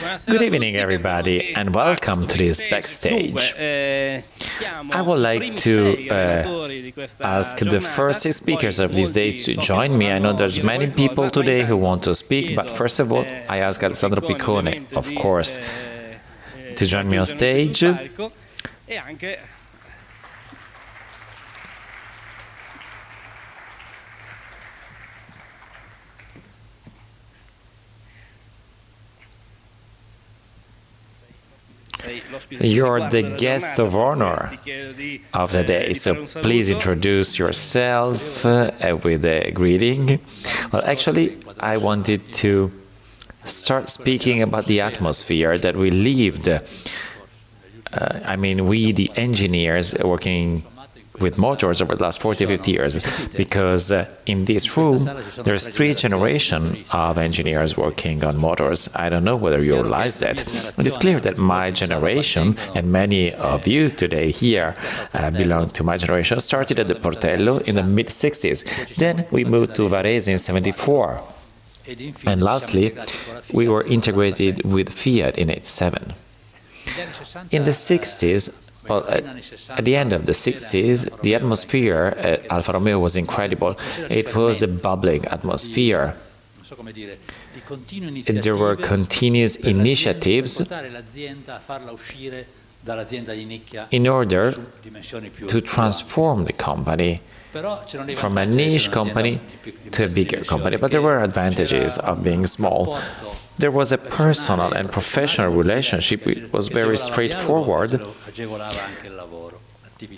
Good evening, everybody, and welcome to this Backstage. I would like to ask the first six speakers of these days to join me. I know there's many people today who want to speak, but first of all, I ask Alessandro Piccone, of course, to join me on stage. You're the guest of honor of the day, so please introduce yourself with a greeting. Well, actually, I wanted to start speaking about the atmosphere that we lived. We, the engineers working with motors over the last 40-50 years, because in this room there's 3 generations of engineers working on motors. I don't know whether you realize that. It is clear that my generation, and many of you today here belong to my generation, started at the Portello in the mid-60s. Then we moved to Arese in '74. And lastly, we were integrated with Fiat in '87. In the 60s, well, at the end of the 60s, the atmosphere at Alfa Romeo was incredible. It was a bubbling atmosphere. There were continuous initiatives in order to transform the company from a niche company to a bigger company. But there were advantages of being small. There was a personal and professional relationship. It was very straightforward,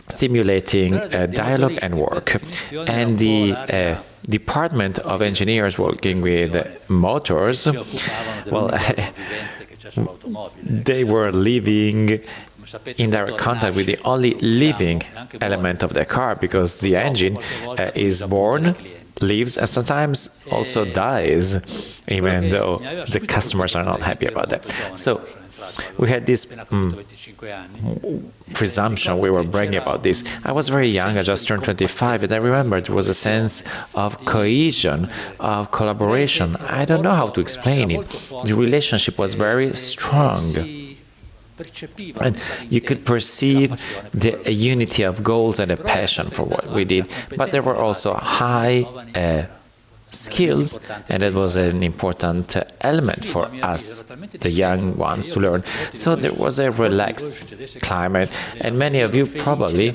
stimulating dialogue and work. And the department of engineers working with motors, well, they were living in direct contact with the only living element of the car, because the engine is born, lives, and sometimes also dies, even though the customers are not happy about that. So we had this presumption we were bragging about this. I was very young, I just turned 25, and I remember there was a sense of cohesion, of collaboration. I don't know how to explain it. The relationship was very strong. And you could perceive the unity of goals and a passion for what we did. But there were also high skills, and it was an important element for us, the young ones, to learn. So there was a relaxed climate, and many of you probably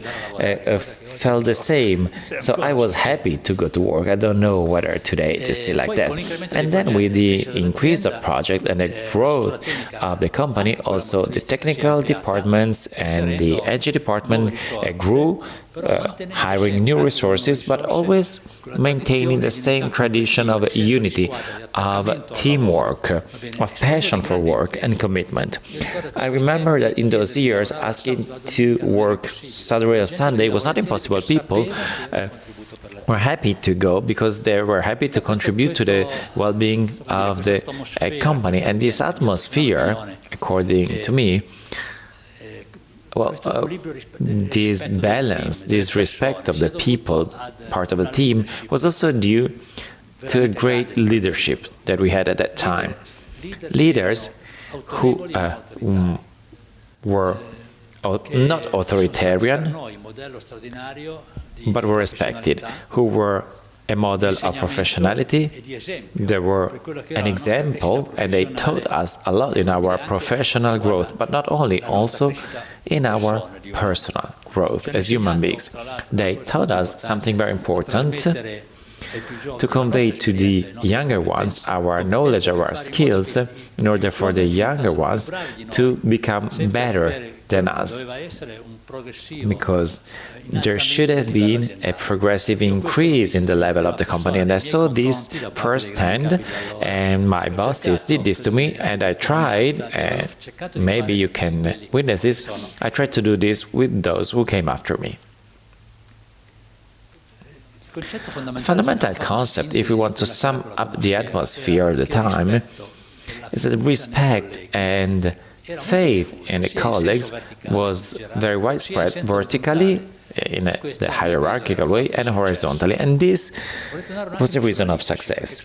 felt the same. So I was happy to go to work. I don't know whether today it is still like that. And then with the increase of projects and the growth of the company, also the technical departments and the engine department grew, hiring new resources, but always maintaining the same tradition of unity, of teamwork, of passion for work and commitment. I remember that in those years, asking to work Saturday or Sunday was not impossible. People were happy to go because they were happy to contribute to the well-being of the company. And this atmosphere, according to me, this balance, this respect of the people, part of the team, was also due to a great leadership that we had at that time. Leaders who were not authoritarian, but were respected, who were a model of professionality. They were an example, and they taught us a lot in our professional growth, but not only, also in our personal growth as human beings. They taught us something very important, to convey to the younger ones our knowledge, our skills, in order for the younger ones to become better than us. Because there should have been a progressive increase in the level of the company, and I saw this firsthand, and my bosses did this to me, and I tried, and maybe you can witness this, I tried to do this with those who came after me. The fundamental concept, if we want to sum up the atmosphere of the time, is that respect and faith in the colleagues was very widespread vertically in the hierarchical way and horizontally. And this was the reason of success.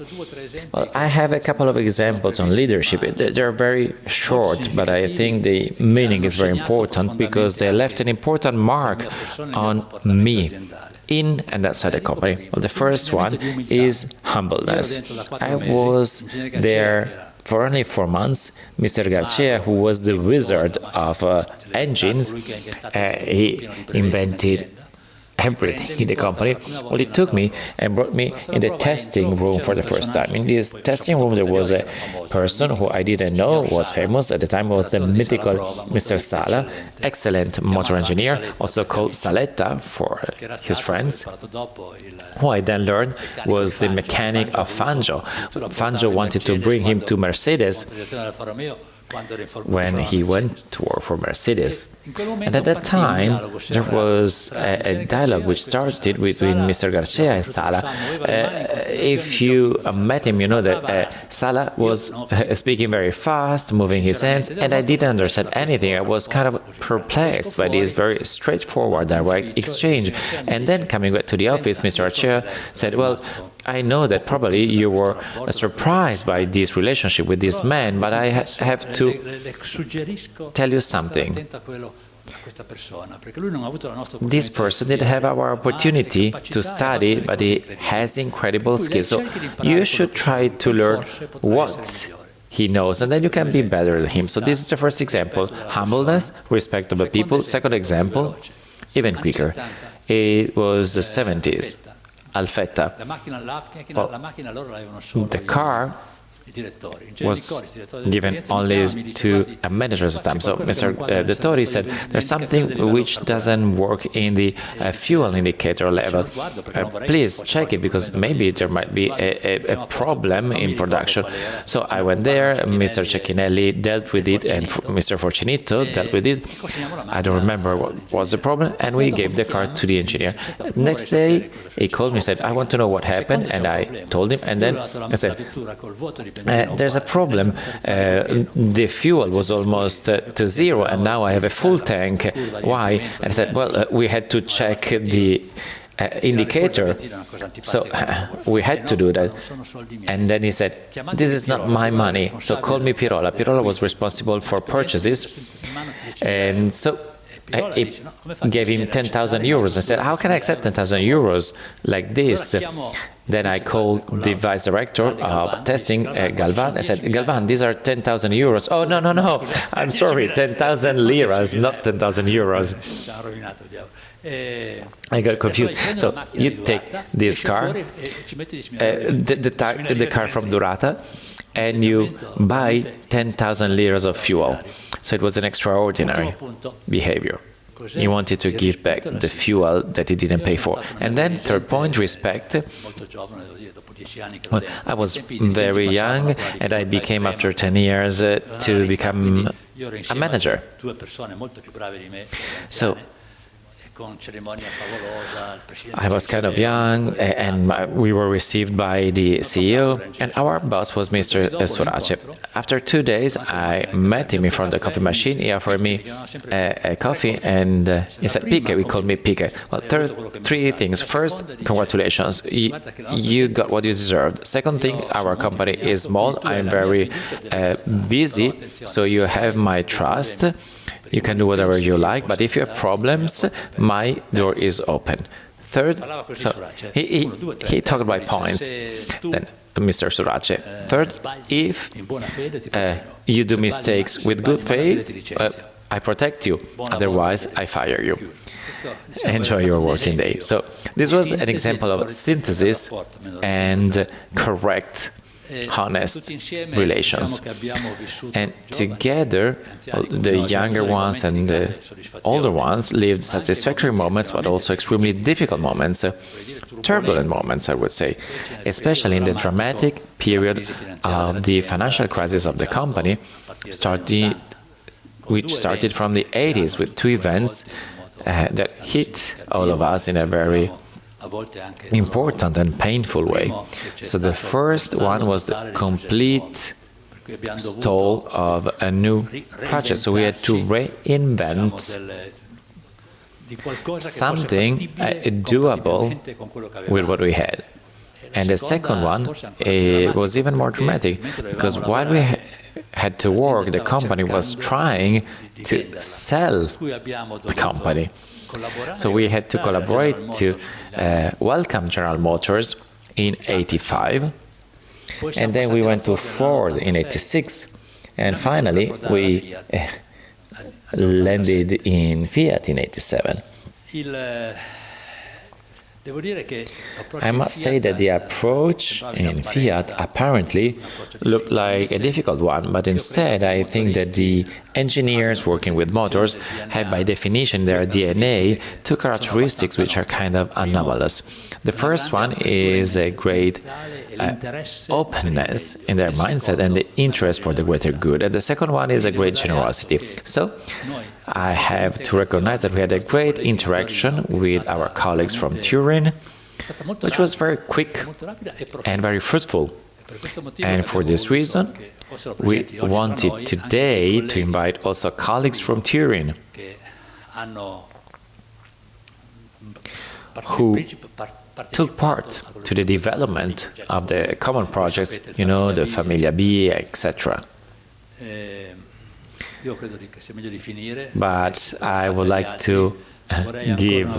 Well, I have a couple of examples on leadership. They're very short, but I think the meaning is very important because they left an important mark on me in and outside the company. Well, the first one is humbleness. I was there for only 4 months. Mr. Garcia, who was the wizard of engines, he invented everything in the company. Well, he took me and brought me in the testing room for the first time. In this testing room, there was a person who I didn't know was famous at the time. Was the mythical Mr. Sala, excellent motor engineer, also called Saletta for his friends, who I then learned was the mechanic of Fangio. Fangio wanted to bring him to Mercedes when he went to work for Mercedes. And at that time, there was a dialogue which started between Mr. Garcia and Sala. If you met him, you know that Sala was speaking very fast, moving his hands, and I didn't understand anything. I was kind of perplexed by this very straightforward, direct exchange. And then coming back to the office, Mr. Garcia said, well, I know that probably you were surprised by this relationship with this man, but I have to tell you something. This person didn't have our opportunity to study, but he has incredible skills. So you should try to learn what he knows, and then you can be better than him. So this is the first example. Humbleness, respect of the people. Second example, even quicker. It was the 70s. Alfetta. Well, the car was given only to a manager at the time. So Mr. Dettori said, there's something which doesn't work in the fuel indicator level. Please check it, because maybe there might be a problem in production. So I went there, Mr. Cecchinelli dealt with it, and Mr. Forcinito dealt with it. I don't remember what was the problem, and we gave the car to the engineer. Next day, he called me and said, I want to know what happened, and I told him, and then I said, there's a problem. The fuel was almost to zero, and now I have a full tank. Why? And I said, well, we had to check the indicator, so we had to do that. And then he said, this is not my money, so call me Pirola. Pirola was responsible for purchases, and so I gave him 10,000 euros. I said, how can I accept 10,000 euros like this? Then I called the vice director of testing, Galvan. I said, Galvan, these are 10,000 euros. Oh, no, no, no. I'm sorry, 10,000 liras, not 10,000 euros. I got confused. So you take this car, the car from Durata, and you buy 10,000 liras of fuel. So it was an extraordinary behavior. He wanted to give back the fuel that he didn't pay for. And then, third point, respect. Well, I was very young, and I became, after 10 years, to become a manager. So I was kind of young, and we were received by the CEO, and our boss was Mr. Surace. After 2 days, I met him in front of the coffee machine. He offered me a coffee, and he said, Pique, we called me Pique. Well, three things. First, congratulations, you got what you deserved. Second thing, our company is small, I'm very busy, so you have my trust. You can do whatever you like, but if you have problems, my door is open. Third, so he talked about points. Then Mr. Surace. Third, if you do mistakes with good faith, I protect you. Otherwise, I fire you. Enjoy your working day. So this was an example of synthesis and correct, honest relations. And together, the younger ones and the older ones lived satisfactory moments, but also extremely difficult moments, turbulent moments, I would say, especially in the dramatic period of the financial crisis of the company, which started from the 80s with two events that hit all of us in a very important and painful way. So the first one was the complete stall of a new project. So we had to reinvent something doable with what we had. And the second one was even more dramatic, because while we had to work, the company was trying to sell the company. So we had to collaborate to welcome General Motors in '85, and then we went to Ford in '86, and finally we landed in Fiat in '87. I must say that the approach in Fiat apparently looked like a difficult one, but instead I think that the engineers working with motors have by definition their DNA two characteristics which are kind of anomalous. The first one is a great openness in their mindset and the interest for the greater good, and the second one is a great generosity. So I have to recognize that we had a great interaction with our colleagues from Turin, which was very quick and very fruitful. And for this reason, we wanted today to invite also colleagues from Turin who took part to the development of the common projects, you know, the Famiglia B, etc. But I would like to give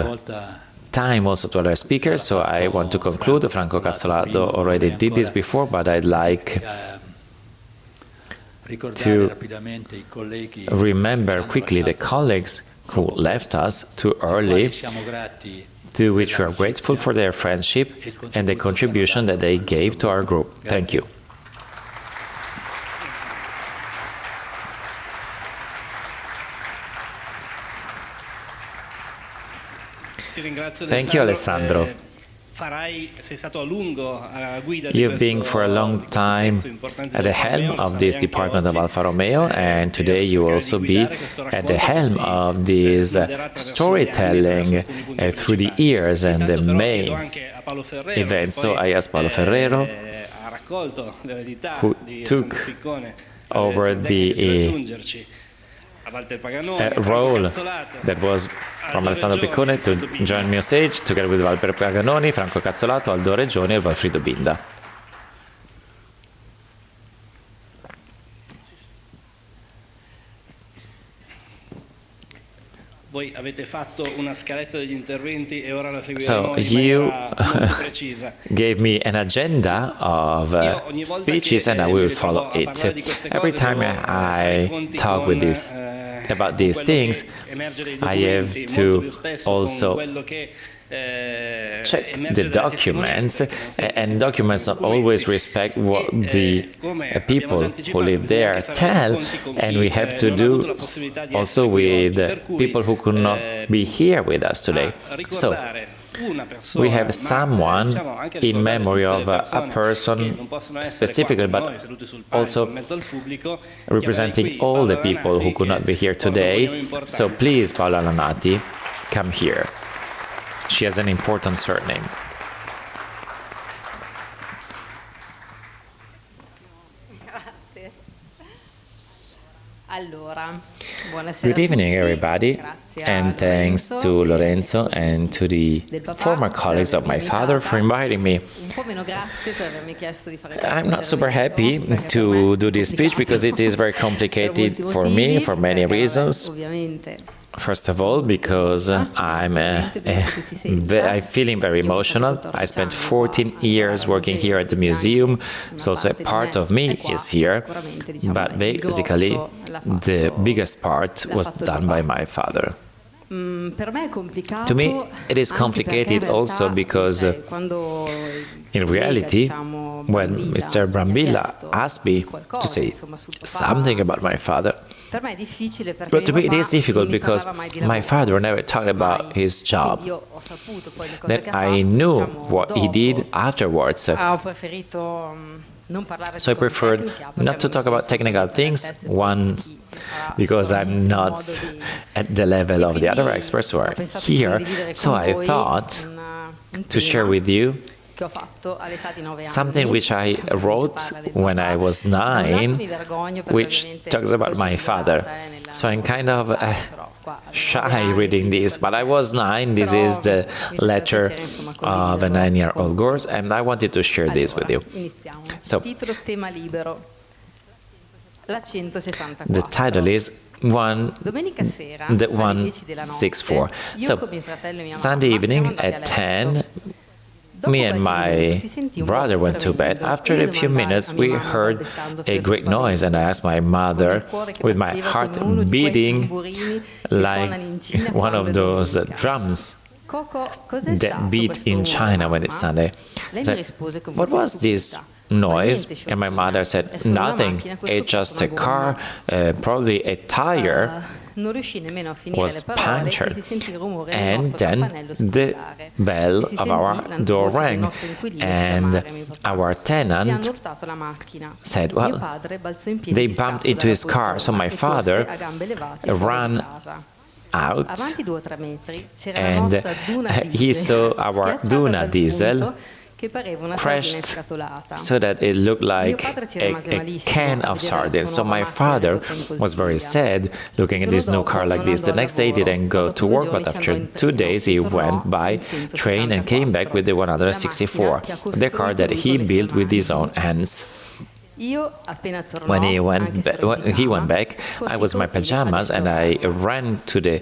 time also to other speakers, so I want to conclude. Franco Cazzolato already did this before, but I'd like to remember quickly the colleagues who left us too early, to which we are grateful for their friendship and the contribution that they gave to our group. Thank you. Thank you, Alessandro. You've been for a long time at the helm of this department of Alfa Romeo, and today you will also be at the helm of this storytelling through the years and the main events. So I asked Paolo Ferrero, who took over the role that was from Alessandro Piccone, to join me on stage together with Valper Paganoni, Franco Cazzolato, Aldo Regioni and Valfrido Binda. So you gave me an agenda of speeches and I will follow it. Every time I talk with about these things, I have to also check the documents, and documents not always respect what the people who live there tell, and we have to do also with people who could not be here with us today. So we have someone in memory of a person specifically, but also representing all the people who could not be here today. So please, Paola Lanati, come here. She has an important surname. Good evening, everybody, and thanks to Lorenzo and to the former colleagues of my father for inviting me. I'm not super happy to do this speech because it is very complicated for me for many reasons. First of all, because I'm feeling very emotional. I spent 14 years working here at the museum, so also a part of me is here, but basically the biggest part was done by my father. To me, it is complicated also because in reality, when Mr. Brambilla asked me to say something about my father, but to me it is difficult because my father never talked about his job. That I knew what he did afterwards. So I preferred not to talk about technical things, one, because I'm not at the level of the other experts who are here. So I thought to share with you something which I wrote when I was 9, which talks about my father. So I'm kind of shy reading this, but I was 9. This is the letter of a 9-year-old girl, and I wanted to share this with you. So, the title is the 164. So, Sunday evening at 10, me and my brother went to bed. After a few minutes, we heard a great noise, and I asked my mother, with my heart beating like one of those drums that beat in China when it's Sunday. I said, what was this noise? And my mother said, nothing, it's just a car, probably a tire was punctured, and then the bell of our door rang, and our tenant said, well, they bumped into his car, so my father ran out, and he saw our Duna diesel crashed so that it looked like a can of sardines. So my father was very sad looking at this new car like this. The next day he didn't go to work, but after 2 days he went by train and came back with the 164, the car that he built with his own hands. When he went back, I was in my pajamas and I ran to the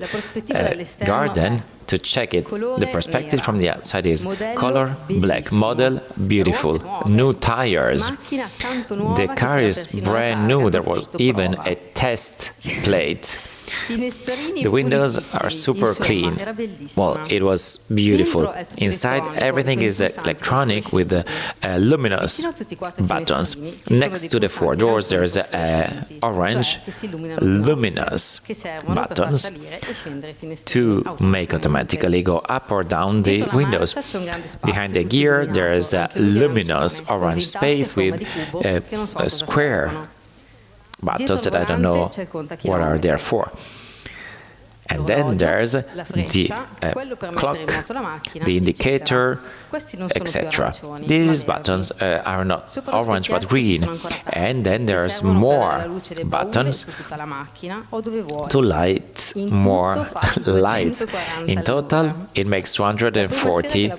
garden to check it. The perspective from the outside is color black, model beautiful, new tires. The car is brand new. There was even a test plate. The windows are super clean. Well, it was beautiful. Inside, everything is electronic with luminous buttons. Next to the 4 doors, there's orange luminous buttons to make automatically go up or down the windows. Behind the gear, there's a luminous orange space with square buttons that I don't know what are there for. And then there's the clock, the indicator, etc. These buttons are not orange but green. And then there's more buttons to light more lights. In total, it makes 240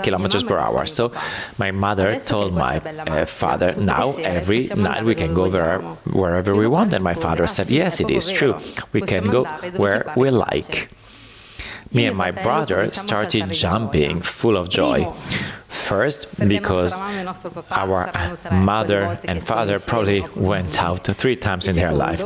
kilometers per hour. So my mother told my father, now every night we can go wherever we want. And my father said, yes, it is true. We can go where we like. Me and my brother started jumping full of joy. First, because our mother and father probably went out 3 times in their life.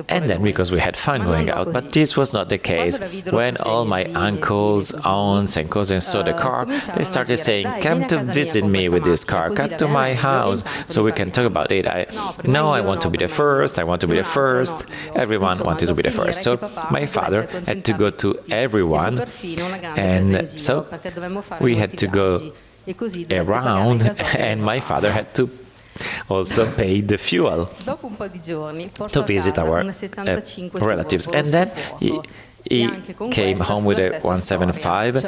And then because we had fun going out, but this was not the case. When all my uncles, aunts and cousins saw the car, they started saying, come to visit me with this car, come to my house so we can talk about it. No, I want to be the first, I want to be the first. Everyone wanted to be the first. So my father had to go to everyone, and so we had to go around, and my father had to also pay the fuel to visit our relatives. And then he came home with a 175,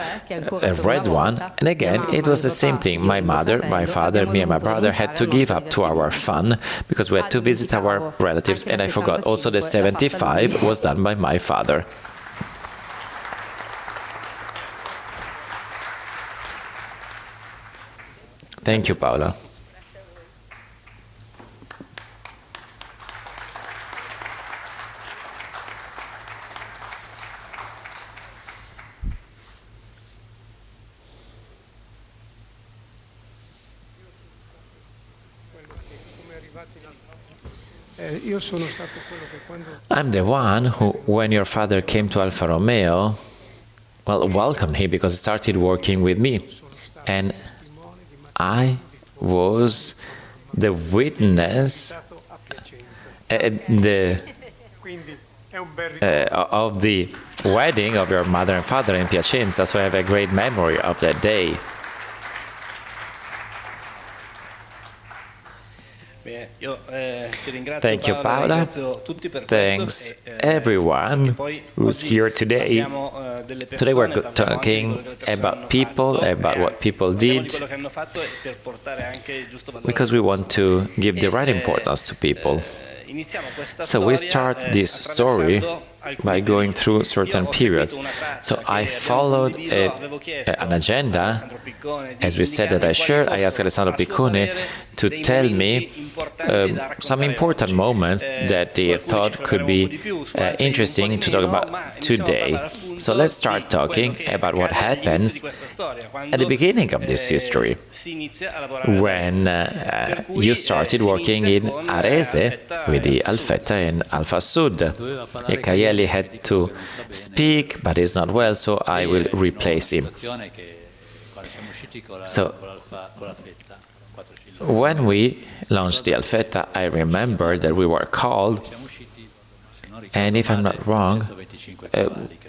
a red one, and again it was the same thing. My mother, my father, me and my brother had to give up to our fun because we had to visit our relatives, and I forgot also the 75 was done by my father. Thank you, Paola. I'm the one who, when your father came to Alfa Romeo, well, welcomed him because he started working with me. And I was the witness of the wedding of your mother and father in Piacenza, so I have a great memory of that day. Thank you, Paola. Thanks, everyone who's here today. Today we're talking about people, about what people did, because we want to give the right importance to people. So we start this story by going through certain periods. So I followed an agenda. As we said that I shared, I asked Alessandro Piccone to tell me some important moments that they thought could be interesting to talk about today. So let's start talking about what happens at the beginning of this history, when you started working in Arese with the Alfetta and Alfa Sud. Caielli had to speak, but he's not well, so I will replace him. So, when we launched the Alfetta, I remember that we were called, and if I'm not wrong,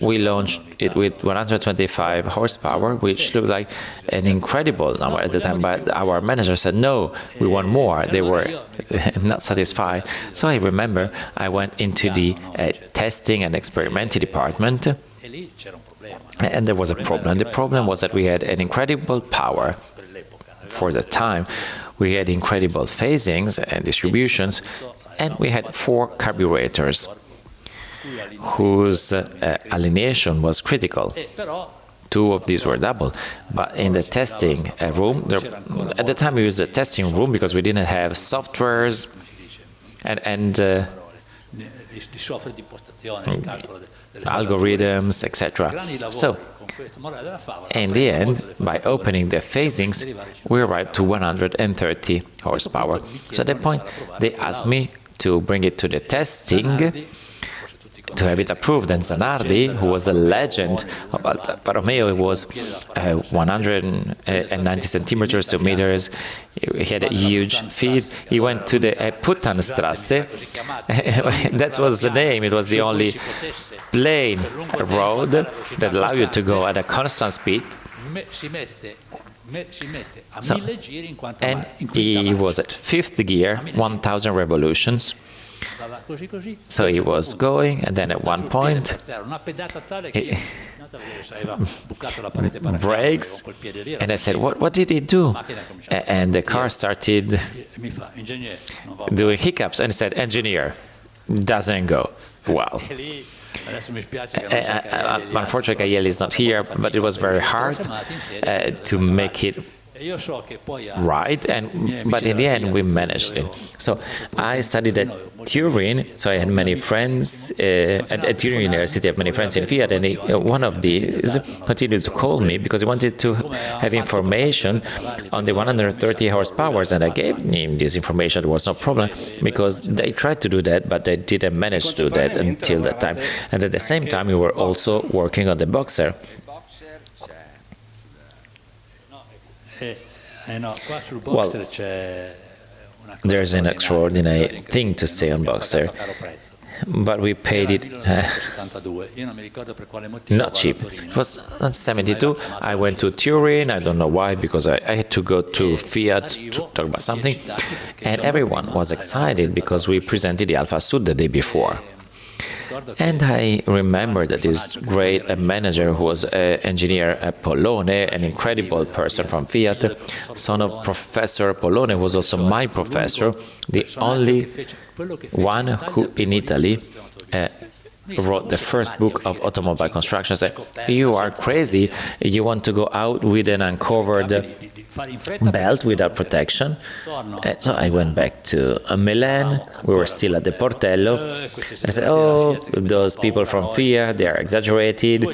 we launched it with 125 horsepower, which looked like an incredible number at the time, but our manager said, no, we want more. They were not satisfied. So I remember I went into the testing and experimenting department, and there was a problem. The problem was that we had an incredible power for the time. We had incredible phasings and distributions, and we had 4 carburetors whose alignation was critical. 2 of these were double, but in the testing room, at the time we used the testing room because we didn't have softwares and algorithms, etc. So, in the end, by opening the phasings, we arrived to 130 horsepower. So at that point, they asked me to bring it to the testing, to have it approved, and Zanardi, who was a legend of Alfa Romeo, it was 190 centimeters to meters. He had a huge feed. He went to the Puttanstrasse. That was the name. It was the only plain road that allowed you to go at a constant speed. So, and he was at 5th gear, 1,000 revolutions. So he was going, and then at one point he brakes, and I said, what did he do? And the car started doing hiccups, and he said, engineer, doesn't go well. Unfortunately, Caielli is not here, but it was very hard to make it right, but in the end we managed it. So I studied at Turin, so I had many friends at Turin University. I had many friends in Fiat, and one of these continued to call me because he wanted to have information on the 130 horsepowers, and I gave him this information. There was no problem because they tried to do that, but they didn't manage to do that until that time. And at the same time, we were also working on the Boxer. Well, there's an extraordinary thing to say on Boxer, but we paid it not cheap. It was 72. I went to Turin, I don't know why, because I had to go to Fiat to talk about something, and everyone was excited because we presented the Alfa Sud the day before. And I remember that this great manager who was engineer Pollone, an incredible person from Fiat, son of Professor Pollone, was also my professor, the only one who in Italy wrote the first book of automobile construction. Said, you are crazy, you want to go out with an uncovered belt without protection. So I went back to Milan. We were still at the Portello. I said, oh, those people from Fiat, they are exaggerated.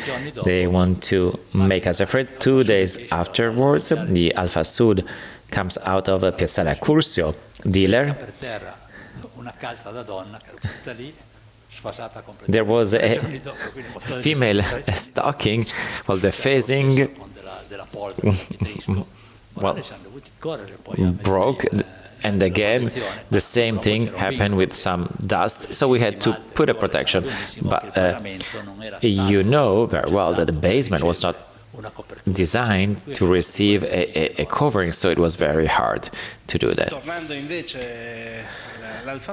They want to make us afraid. 2 days afterwards, the Alfa Sud comes out of Piazzale Curzio dealer. There was a female stocking, well, the phasing broke, and again the same thing happened with some dust, so we had to put a protection, but you know very well that the basement was not designed to receive a covering, so it was very hard to do that.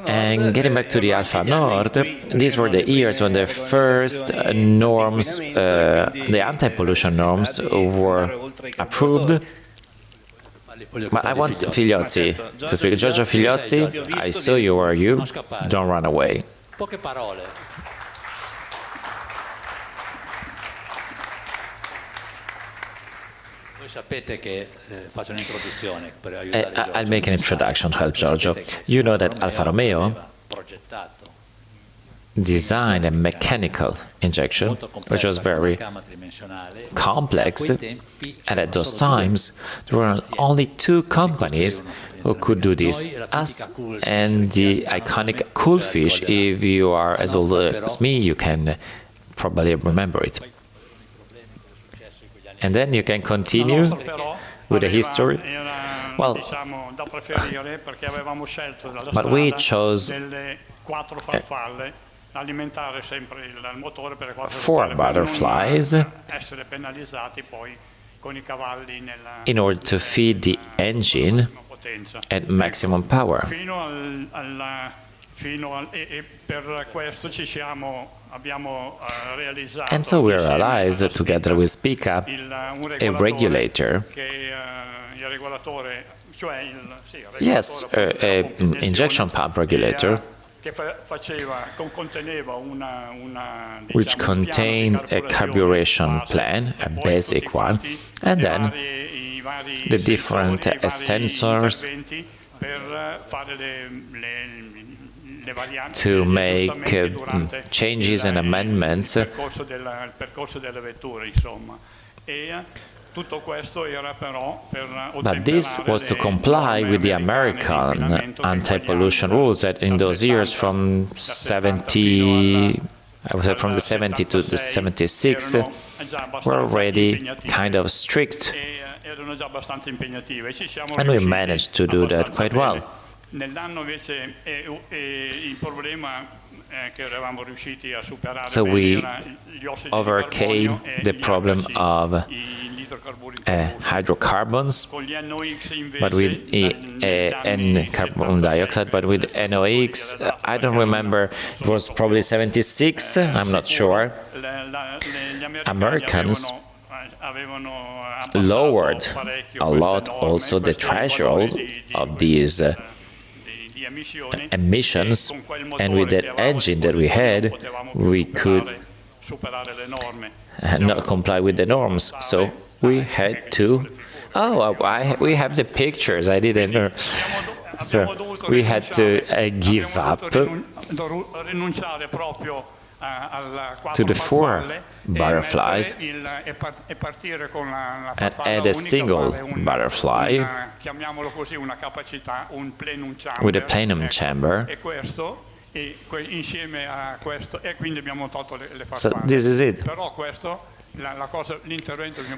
And getting back to the Alfa Nord, these were the years when the first norms, the anti-pollution norms, were approved. But I want Figliozzi to speak. Giorgio Figliozzi, I saw you where you. Don't run away. I'll make an introduction to help Giorgio. You know that Alfa Romeo designed a mechanical injection, which was very complex, and at those times there were only two companies who could do this, us and the iconic Cool Fish. If you are as old as me, you can probably remember it. And then you can continue with the history. Well, but we chose 4 butterflies in order to feed the engine at maximum power. And so we realized, together with Pica, a regulator, yes, an injection pump regulator, which contained a carburation plan, a basic one, and then the different sensors to make changes and amendments. But this was to comply with the American anti-pollution rules that in those years from the 70 to the 76 were already kind of strict. And we managed to do that quite well. So we overcame the problem of hydrocarbons, but with and carbon dioxide, but with NOx, I don't remember, it was probably 76, I'm not sure. Americans lowered a lot also the threshold of these emissions, and with that engine that we had, we could not comply with the norms. So we had to, we have the pictures, I didn't know. So we had to give up to the 4 butterflies and add a single butterfly with a plenum chamber. So this is it.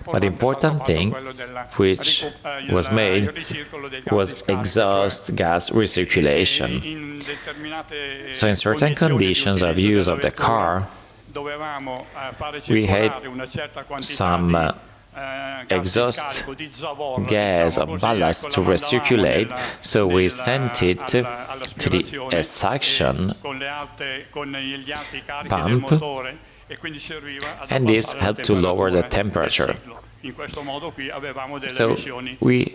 But the important thing which was made was exhaust gas recirculation. So in certain conditions of use of the car, we had some exhaust gas or ballast to recirculate, so we sent it to the suction pump, and this helped to lower the temperature. So we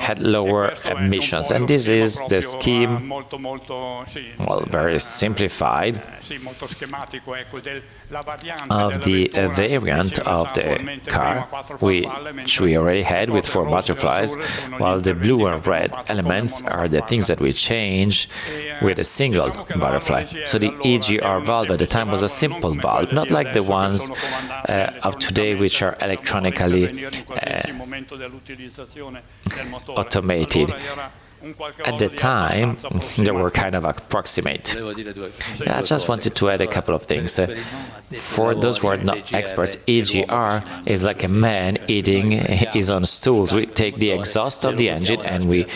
had lower emissions, and this is the scheme, well, very simplified, of the variant of the car, which we already had with 4 butterflies, while the blue and red elements are the things that we change with a single butterfly. So the EGR valve at the time was a simple valve, not like the ones of today, which are electronically automated. At the time, they were kind of approximate. Yeah, I just wanted to add a couple of things. For those who are not experts, EGR is like a man eating his own stools. We take the exhaust of the engine and we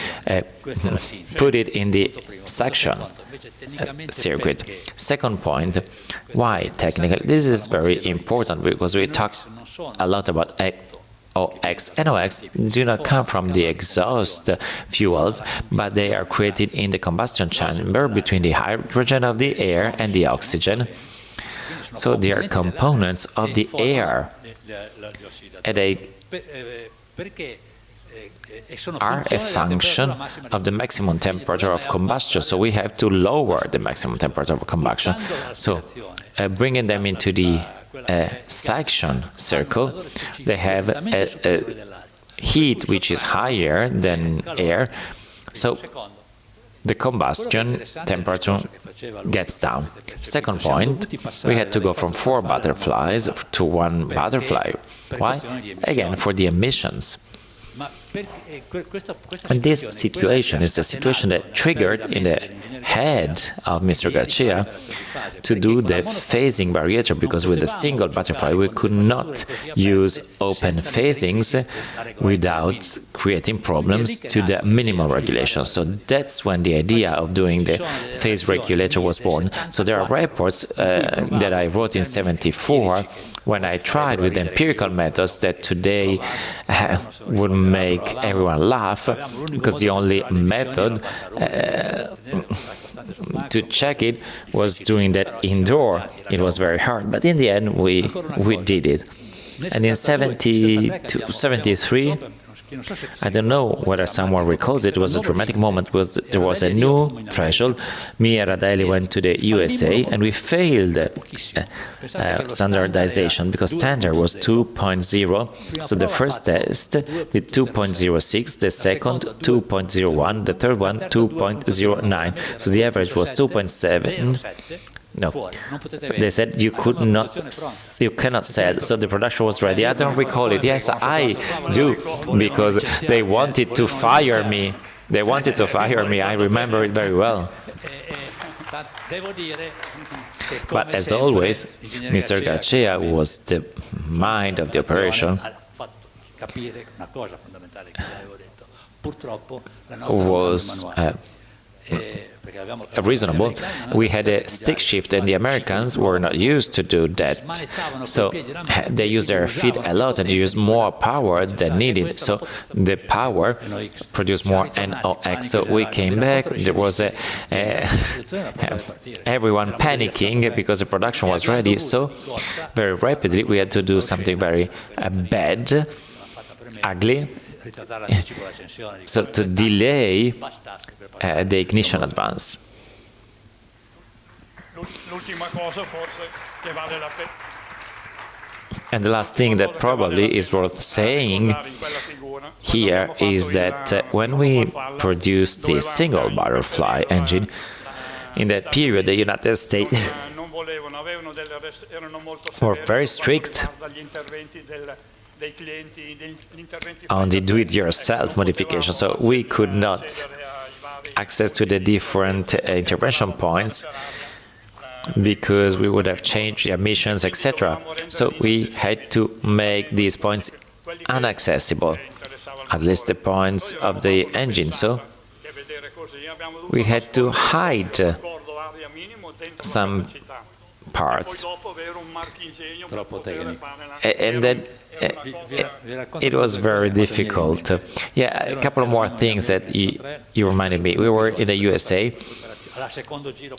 put it in the suction circuit. Second point, why technical? This is very important because we talk a lot about NOx. NOx do not come from the exhaust fuels, but they are created in the combustion chamber between the hydrogen of the air and the oxygen. So they are components of the air. And are a function of the maximum temperature of combustion, so we have to lower the maximum temperature of combustion. So, bringing them into the suction circle, they have a heat which is higher than air, so the combustion temperature gets down. Second point, we had to go from 4 butterflies to 1 butterfly. Why? Again, for the emissions. And this situation is the situation that triggered in the head of Mr. Garcia to do the phasing variator, because with a single butterfly we could not use open phasings without creating problems to the minimum regulation. So that's when the idea of doing the phase regulator was born. So there are reports that I wrote in '74 when I tried with empirical methods that today would make everyone laugh, because the only method to check it was doing that indoor. It was very hard, but in the end we did it. And in 73, I don't know whether someone recalls it, it was a dramatic moment, there was a new threshold. Me and Radaeli went to the USA and we failed standardization, because standard was 2.0. So the first test did 2.06, the second 2.01, the third one 2.09. So the average was 2.7. No, they said you cannot sell, so the production was ready. I don't recall it. Yes, I do, because they wanted to fire me. They wanted to fire me. I remember it very well. But as always, Mr. Garcia was the mind of the operation. Was reasonable. We had a stick shift, and the Americans were not used to do that. So they used their feet a lot and used more power than needed. So the power produced more NOx. So we came back. There was everyone panicking because the production was ready. So very rapidly we had to do something very bad, ugly. So to delay the ignition advance. And the last thing that probably is worth saying here is that when we produced the single butterfly engine, in that period the United States were very strict on the do-it-yourself modification, so we could not access to the different intervention points because we would have changed the emissions, etc. So we had to make these points inaccessible, at least the points of the engine. So we had to hide some parts. And then it was very difficult. Yeah, a couple of more things that you reminded me. We were in the USA.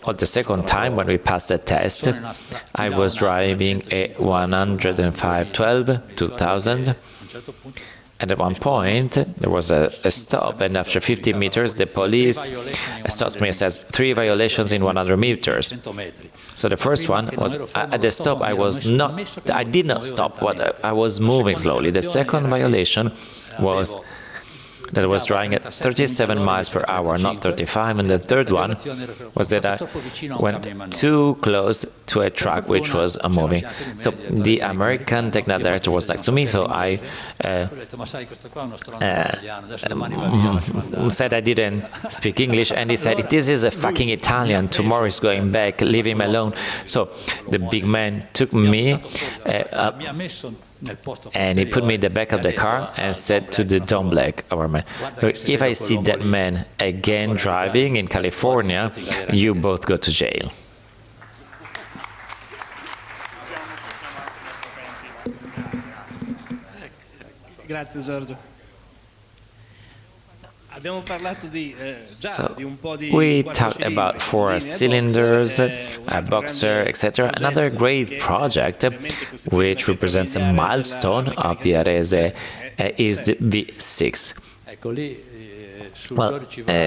On the second time when we passed the test, I was driving a 105/12 2000. And at one point, there was a stop, and after 50 meters, the police stops me and says, 3 violations in 100 meters. So the first one was, at the stop, I did not stop, I was moving slowly. The second violation was that I was driving at 37 miles per hour, not 35, and the third one was that I went too close to a truck which was moving. So the American technical director was next to me, so I said I didn't speak English, and he said, "This is a fucking Italian, tomorrow is going back, leave him alone." So the big man took me and he put me in the back of the car and said to the Don Black, our man, "If I see that man again driving in California, you both go to jail." Grazie Giorgio. So we talked about 4 cylinders, a boxer, etc. Another great project, which represents a milestone of the Arese is the V6. Well,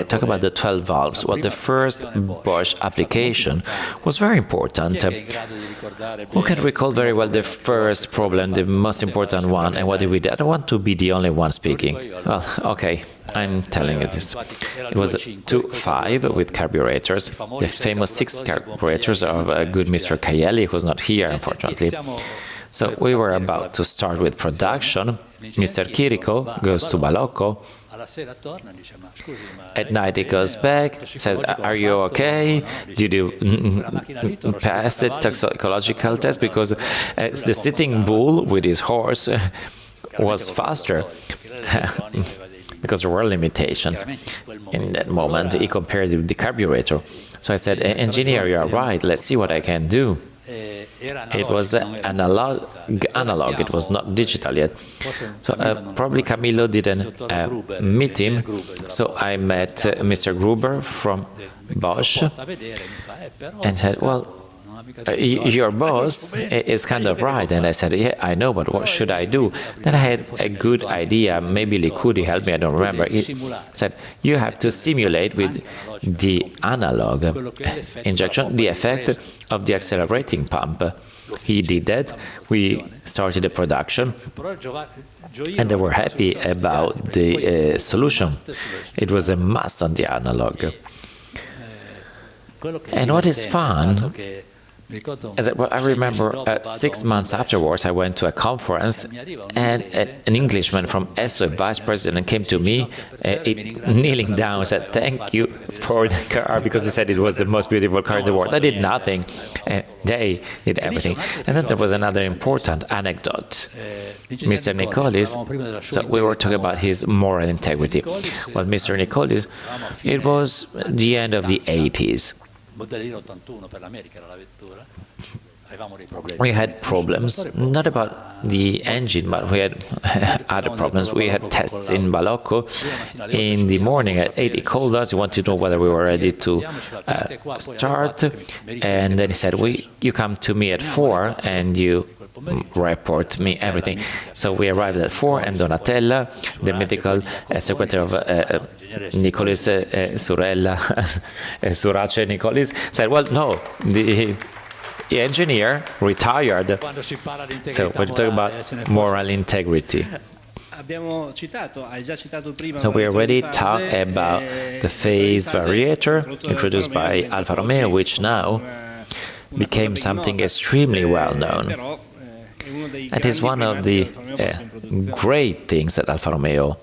talk about the 12 valves. Well, the first Bosch application was very important. Who can recall very well the first problem, the most important one, and what did we do? I don't want to be the only one speaking. Well, okay, I'm telling you this. It was a 2.5 with carburetors, the famous 6 carburetors of a good Mr. Caielli, who's not here, unfortunately. So we were about to start with production. Mr. Chirico goes to Balocco. At night he goes back, says, "Are you okay? Did you pass the toxicological test?" Because the sitting bull with his horse was faster. Because there were limitations in that moment. He compared it with the carburetor. So I said, "Engineer, you are right. Let's see what I can do." It was analog, it was not digital yet. So probably Camillo didn't meet him, so I met Mr. Gruber from Bosch and said, "Well, your boss is kind of right." And I said, "Yeah, I know, but what should I do?" Then I had a good idea. Maybe Licudi helped me, I don't remember. He said, "You have to simulate with the analog injection the effect of the accelerating pump." He did that. We started the production, and they were happy about the solution. It was a must on the analog. And what is fun, I remember 6 months afterwards, I went to a conference, and an Englishman from ESSO, vice president, came to me, kneeling down, and said, "Thank you for the car," because he said it was the most beautiful car in the world. I did nothing. They did everything. And then there was another important anecdote. Mr. Nicolis, so we were talking about his moral integrity. Well, Mr. Nicolis, it was the end of the 80s. We had problems, not about the engine, but we had other problems. We had tests in Balocco. In the morning at 8, he called us. He wanted to know whether we were ready to start. And then he said, "You come to me at 4 and you report me everything." So we arrived at 4, and Donatella, the medical secretary of Nicolis Surella, Surace Nicolis, said, "Well, no, the engineer retired." So we're talking about moral integrity. So we already talked about the phase variator introduced by Alfa Romeo, which now became something extremely well known. It is one of the great things that Alfa Romeo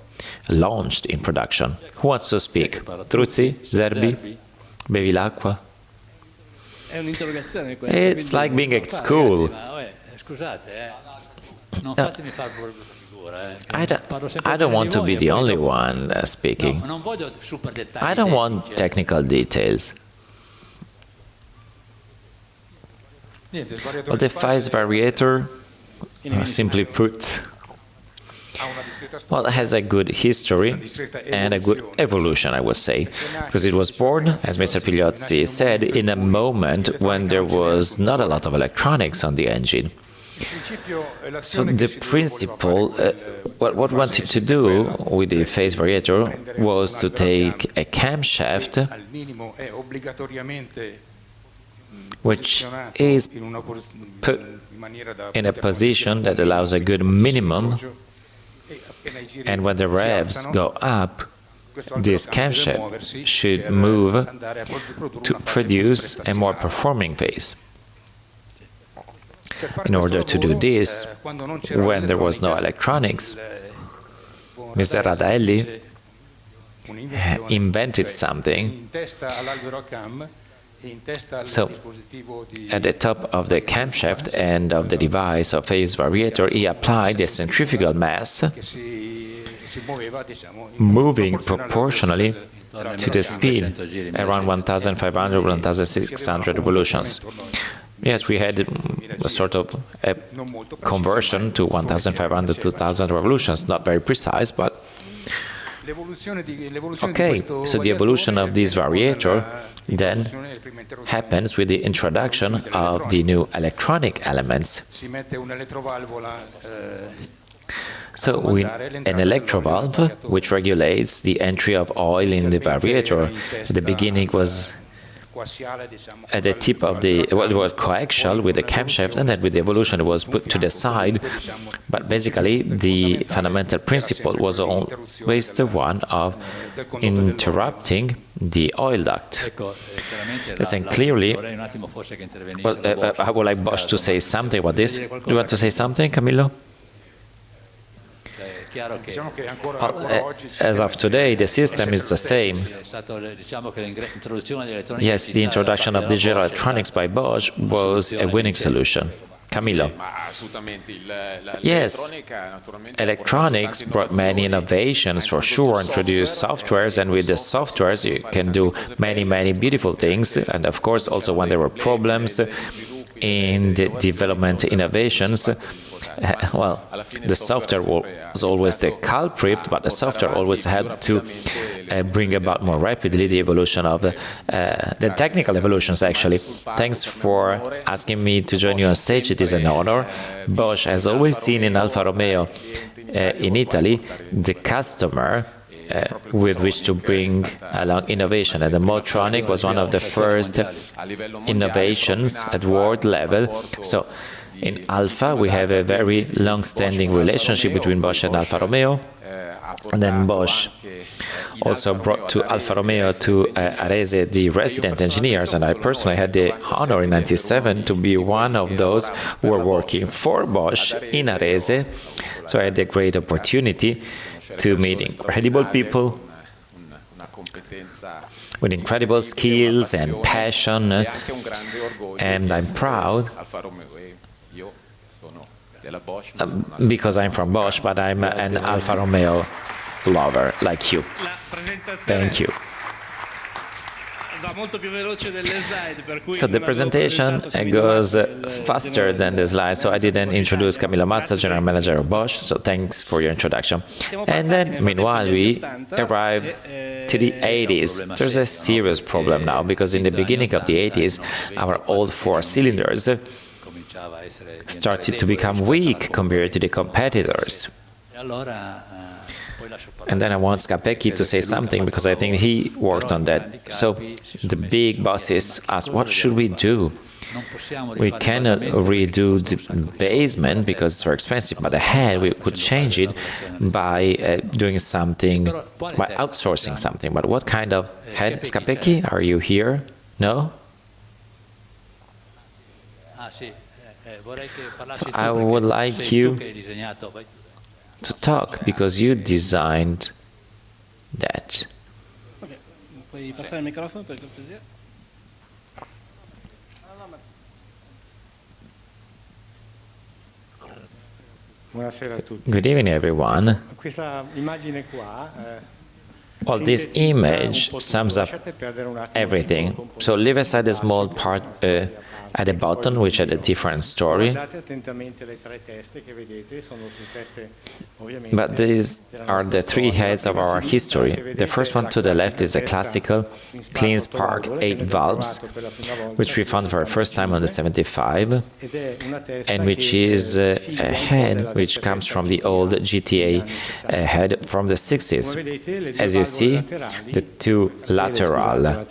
launched in production. Who wants to speak? Truzzi? Zerbi? Bevilacqua? It's like being at school. No, I don't want to be the only one speaking. I don't want technical details. Well, the phase variator, simply put, well, it has a good history and a good evolution, I would say, because it was born, as Mr. Figliozzi said, in a moment when there was not a lot of electronics on the engine. So the principle, what we wanted to do with the phase variator was to take a camshaft which is put in a position that allows a good minimum, and when the revs go up, this camshaft should move to produce a more performing phase. In order to do this, when there was no electronics, Mr. Radelli invented something. So, at the top of the camshaft and of the device of phase variator, he applied a centrifugal mass moving proportionally to the speed, around 1,500, 1,600 revolutions. Yes, we had a sort of a conversion to 1,500 to 2,000 revolutions, not very precise, but okay. So the evolution of this variator then happens with the introduction of the new electronic elements. So with an electro valve, which regulates the entry of oil in the variator, the beginning was at the tip of the, well, it was coaxial with the camshaft, and then with the evolution it was put to the side. But basically the fundamental principle was always the one of interrupting the oil duct. Listen, clearly, well, I would like Bosch to say something about this. Do you want to say something, Camillo? As of today, the system is the same. Yes, the introduction of digital electronics by Bosch was a winning solution. Camillo. Yes, electronics brought many innovations for sure, introduced softwares, and with the softwares you can do many beautiful things. And of course, also when there were problems in the development innovations, well, the software was always the culprit, but the software always had to bring about more rapidly the evolution of the technical evolutions, actually. Thanks for asking me to join you on stage. It is an honor. Bosch has always seen in Alfa Romeo in Italy the customer with which to bring along innovation, and the Motronic was one of the first innovations at world level. So in Alfa, we have a very long-standing relationship between Bosch and Alfa Romeo, and then Bosch also brought to Alfa Romeo to Arese the resident engineers, and I personally had the honor in '97 to be one of those who were working for Bosch in Arese. So I had the great opportunity to meet incredible people with incredible skills and passion, and I'm proud because I'm from Bosch, but I'm an Alfa Romeo lover like you. Thank you. So the presentation goes faster than the slide, so I didn't introduce Camillo Mazza, General Manager of Bosch, so thanks for your introduction. And then, meanwhile, we arrived to the 80s. There's a serious problem now, because in the beginning of the 80s, our old four cylinders started to become weak compared to the competitors. And then I want Scapecchi to say something, because I think he worked on that. So the big bosses asked, what should we do? We cannot redo the basement because it's very expensive, but the head, we could change it by doing something, by outsourcing something. But what kind of head? Scapecchi, are you here? No? So I would like you to talk, because you designed that. Okay. Puoi passare il microfono per cortesia? Good evening, everyone. Well, this image sums up everything. So leave aside the small part at the bottom, which had a different story. But these are the three heads of our history. The first one to the left is a classical clean spark 8 valves, which we found for the first time on the 75, and which is a head which comes from the old GTA head from the 60s. As you see, the two lateral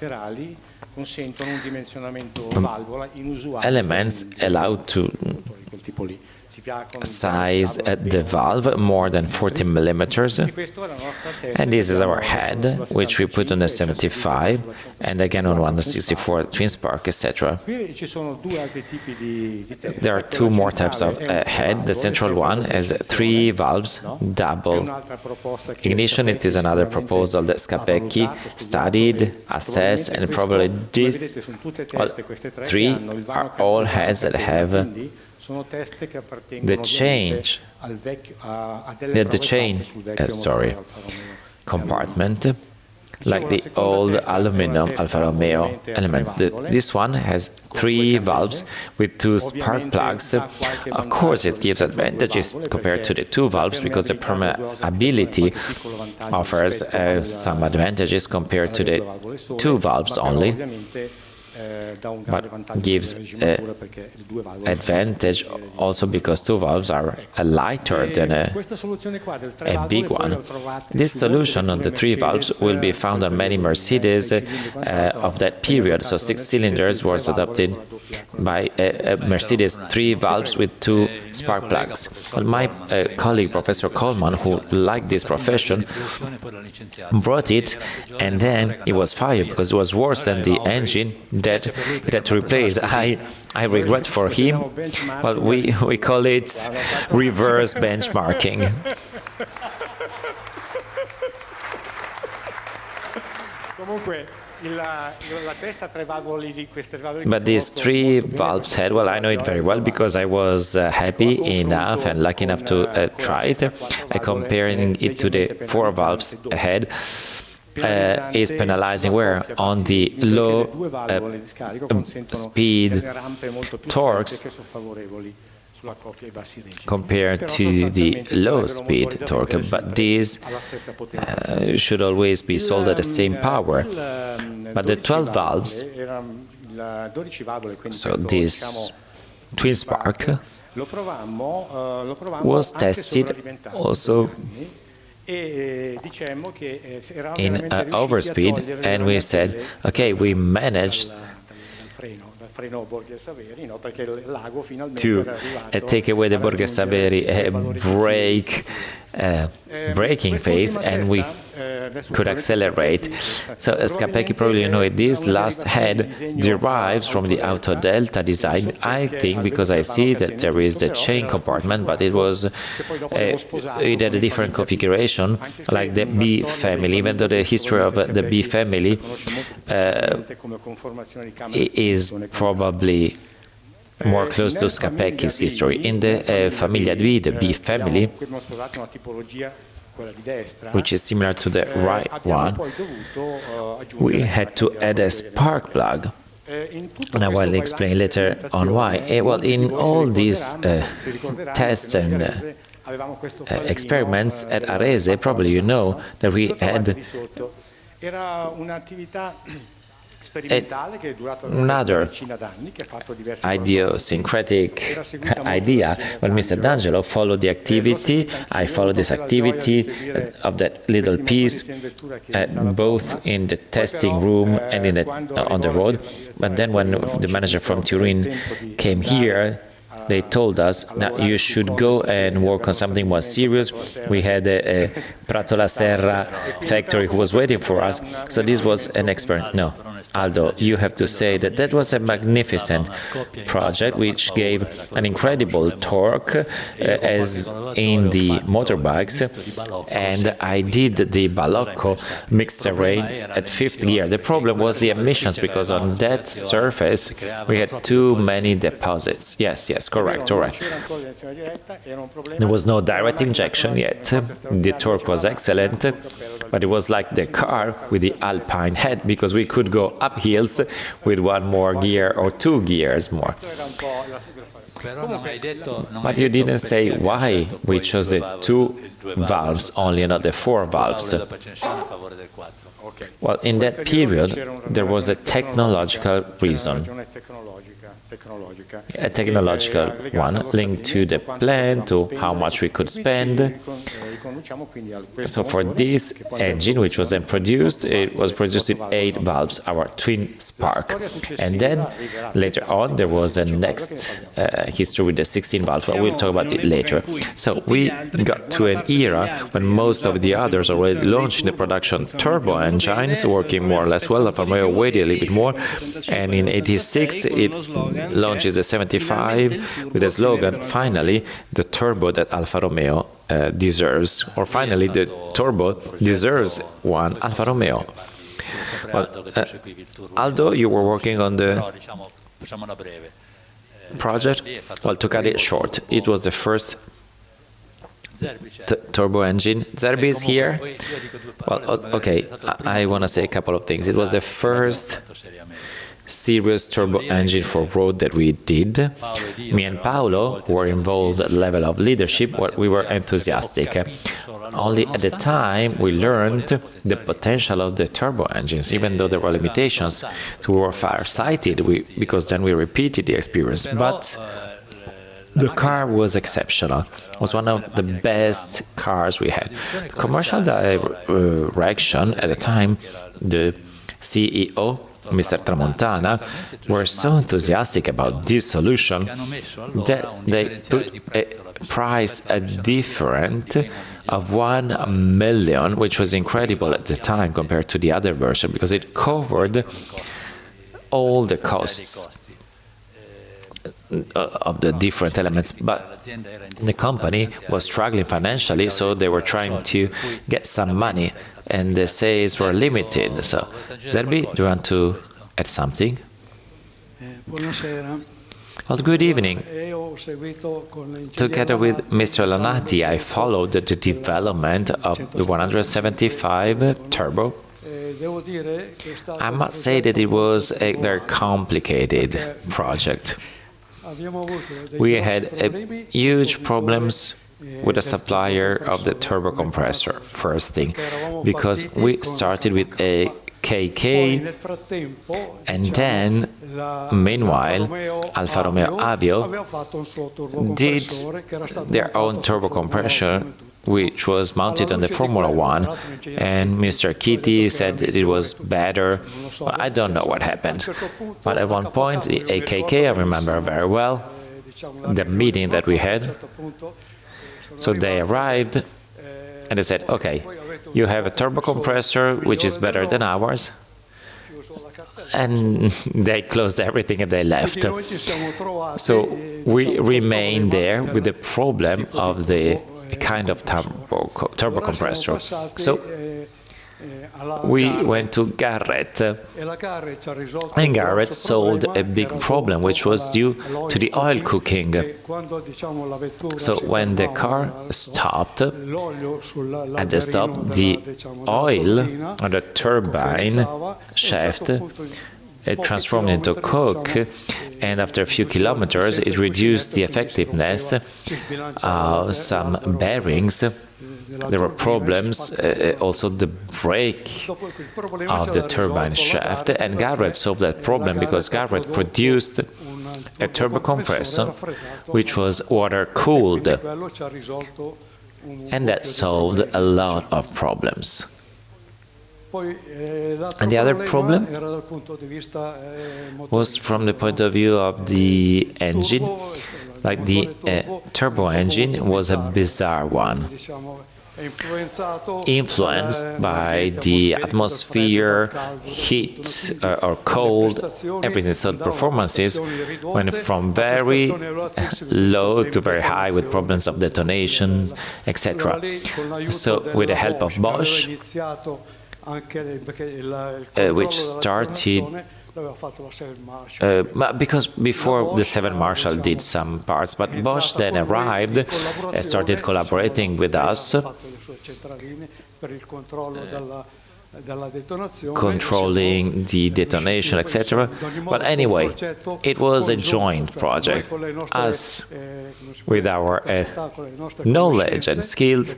elements allow to size the valve more than 40 millimeters, and this is our head, which we put on the 75 and again on 164 twin spark, etc. There are two more types of head. The central one has 3 valves, double ignition. It is another proposal that Scapecchi studied, assessed, and probably these 3 are all heads that have the chain compartment, like the old aluminum Alfa Romeo element. This one has 3 valves with 2 spark plugs. Of course, it gives advantages compared to the 2 valves, because the permeability offers some advantages compared to the 2 valves only. but gives advantage also because two valves are lighter than a big one. This solution on the three valves will be found on many Mercedes of that period. So 6 cylinders was adopted by Mercedes 3 valves with 2 spark plugs. Well, my colleague Professor Coleman, who liked this profession, brought it, and then it was fired because it was worse than the engine that it had to replace. I regret for him. Well, we call it reverse benchmarking. But these 3 valves had, well, I know it very well because I was happy enough and lucky enough to try it. Comparing it to the 4 valves ahead is penalizing where on the low speed torques compared to the low speed torque, but these should always be sold at the same power. But the 12 valves, so this twin spark, was tested also in overspeed, and we said, okay, we managed to take away the Borghese Saveri braking phase, and we could accelerate. So Scapecchi, probably you know it, this last head derives from the Auto Delta design, I think, because I see that there is the chain compartment, but it was it had a different configuration, like the B family, even though the history of the B family is probably more close to Scapecchi's history. In the Famiglia B, the B family, which is similar to the right one, we had to add a spark plug. And I will explain later on why. Well, in all these tests and experiments at Arese, probably you know that we had another idiosyncratic idea. When Mr. D'Angelo followed the activity, I followed this activity of that little piece, both in the testing room and in on the road. But then when the manager from Turin came here, they told us that you should go and work on something more serious. We had a Prato la Serra factory who was waiting for us. So this was an experiment. No, Aldo, you have to say that that was a magnificent project which gave an incredible torque as in the motorbikes, and I did the Balocco mixed terrain at 5th gear. The problem was the emissions, because on that surface we had too many deposits. Yes, correct. There was no direct injection yet. The torque was excellent, but it was like the car with the Alpine head, because we could go up hills with 1 more gear or 2 gears more. But you didn't say why we chose the 2 valves only, not the 4 valves. Well, in that period, there was a technological reason. A technological one linked to the plan, to how much we could spend. So for this engine, which was then produced, it was produced with 8 valves, our twin spark. And then later on, there was a next history with the 16 valves, but we'll talk about it later. So we got to an era when most of the others already launched in the production turbo engines, working more or less well. Alfa Romeo waited a little bit more, and in '86 it launches the 75 with a slogan, finally, the turbo that Alfa Romeo deserves, or finally, the turbo deserves one Alfa Romeo. Well, Aldo, you were working on the project? Well, to cut it short, it was the first turbo engine. Zerbi is here. Well, okay, I want to say a couple of things. It was the first serious turbo engine for road that we did. Me and Paolo were involved at the level of leadership, but we were enthusiastic. Only at the time we learned the potential of the turbo engines, even though there were limitations. So we were far-sighted because then we repeated the experience. But the car was exceptional. It was one of the best cars we had. The commercial direction at the time, the CEO, Mr. Tramontana, were so enthusiastic about this solution that they put a price different of 1 million, which was incredible at the time compared to the other version, because it covered all the costs of the different elements, but the company was struggling financially, so they were trying to get some money, and the sales were limited. So, Zerbi, do you want to add something? Well, good evening. Together with Mr. Lanati, I followed the development of the 175 Turbo. I must say that it was a very complicated project. We had huge problems with the supplier of the turbo compressor, first thing, because we started with a KK, and then, meanwhile, Alfa Romeo Avio did their own turbo compressor, which was mounted on the Formula One, and Mr. Kitty said that it was better. Well, I don't know what happened. But at one point, the AKK, I remember very well, the meeting that we had. So they arrived, and they said, okay, you have a turbo compressor, which is better than ours. And they closed everything and they left. So we remained there with the problem of the kind of turbo compressor. So we went to Garrett, and Garrett solved a big problem, which was due to the oil cooking. So when the car stopped, at the stop, the oil on the turbine shaft it transformed into coke, and after a few kilometers it reduced the effectiveness of some bearings. There were problems, also the brake of the turbine shaft, and Garrett solved that problem because Garrett produced a turbo compressor which was water cooled, and that solved a lot of problems. And the other problem was from the point of view of the engine. Like the turbo engine was a bizarre one, influenced by the atmosphere, heat or cold, everything. So the performances went from very low to very high with problems of detonations, etc. So with the help of Bosch, which started because before the 7 Marshall did some parts, but Bosch then arrived and started collaborating with us, controlling the detonation, etc. But anyway, it was a joint project. Us with our knowledge and skills,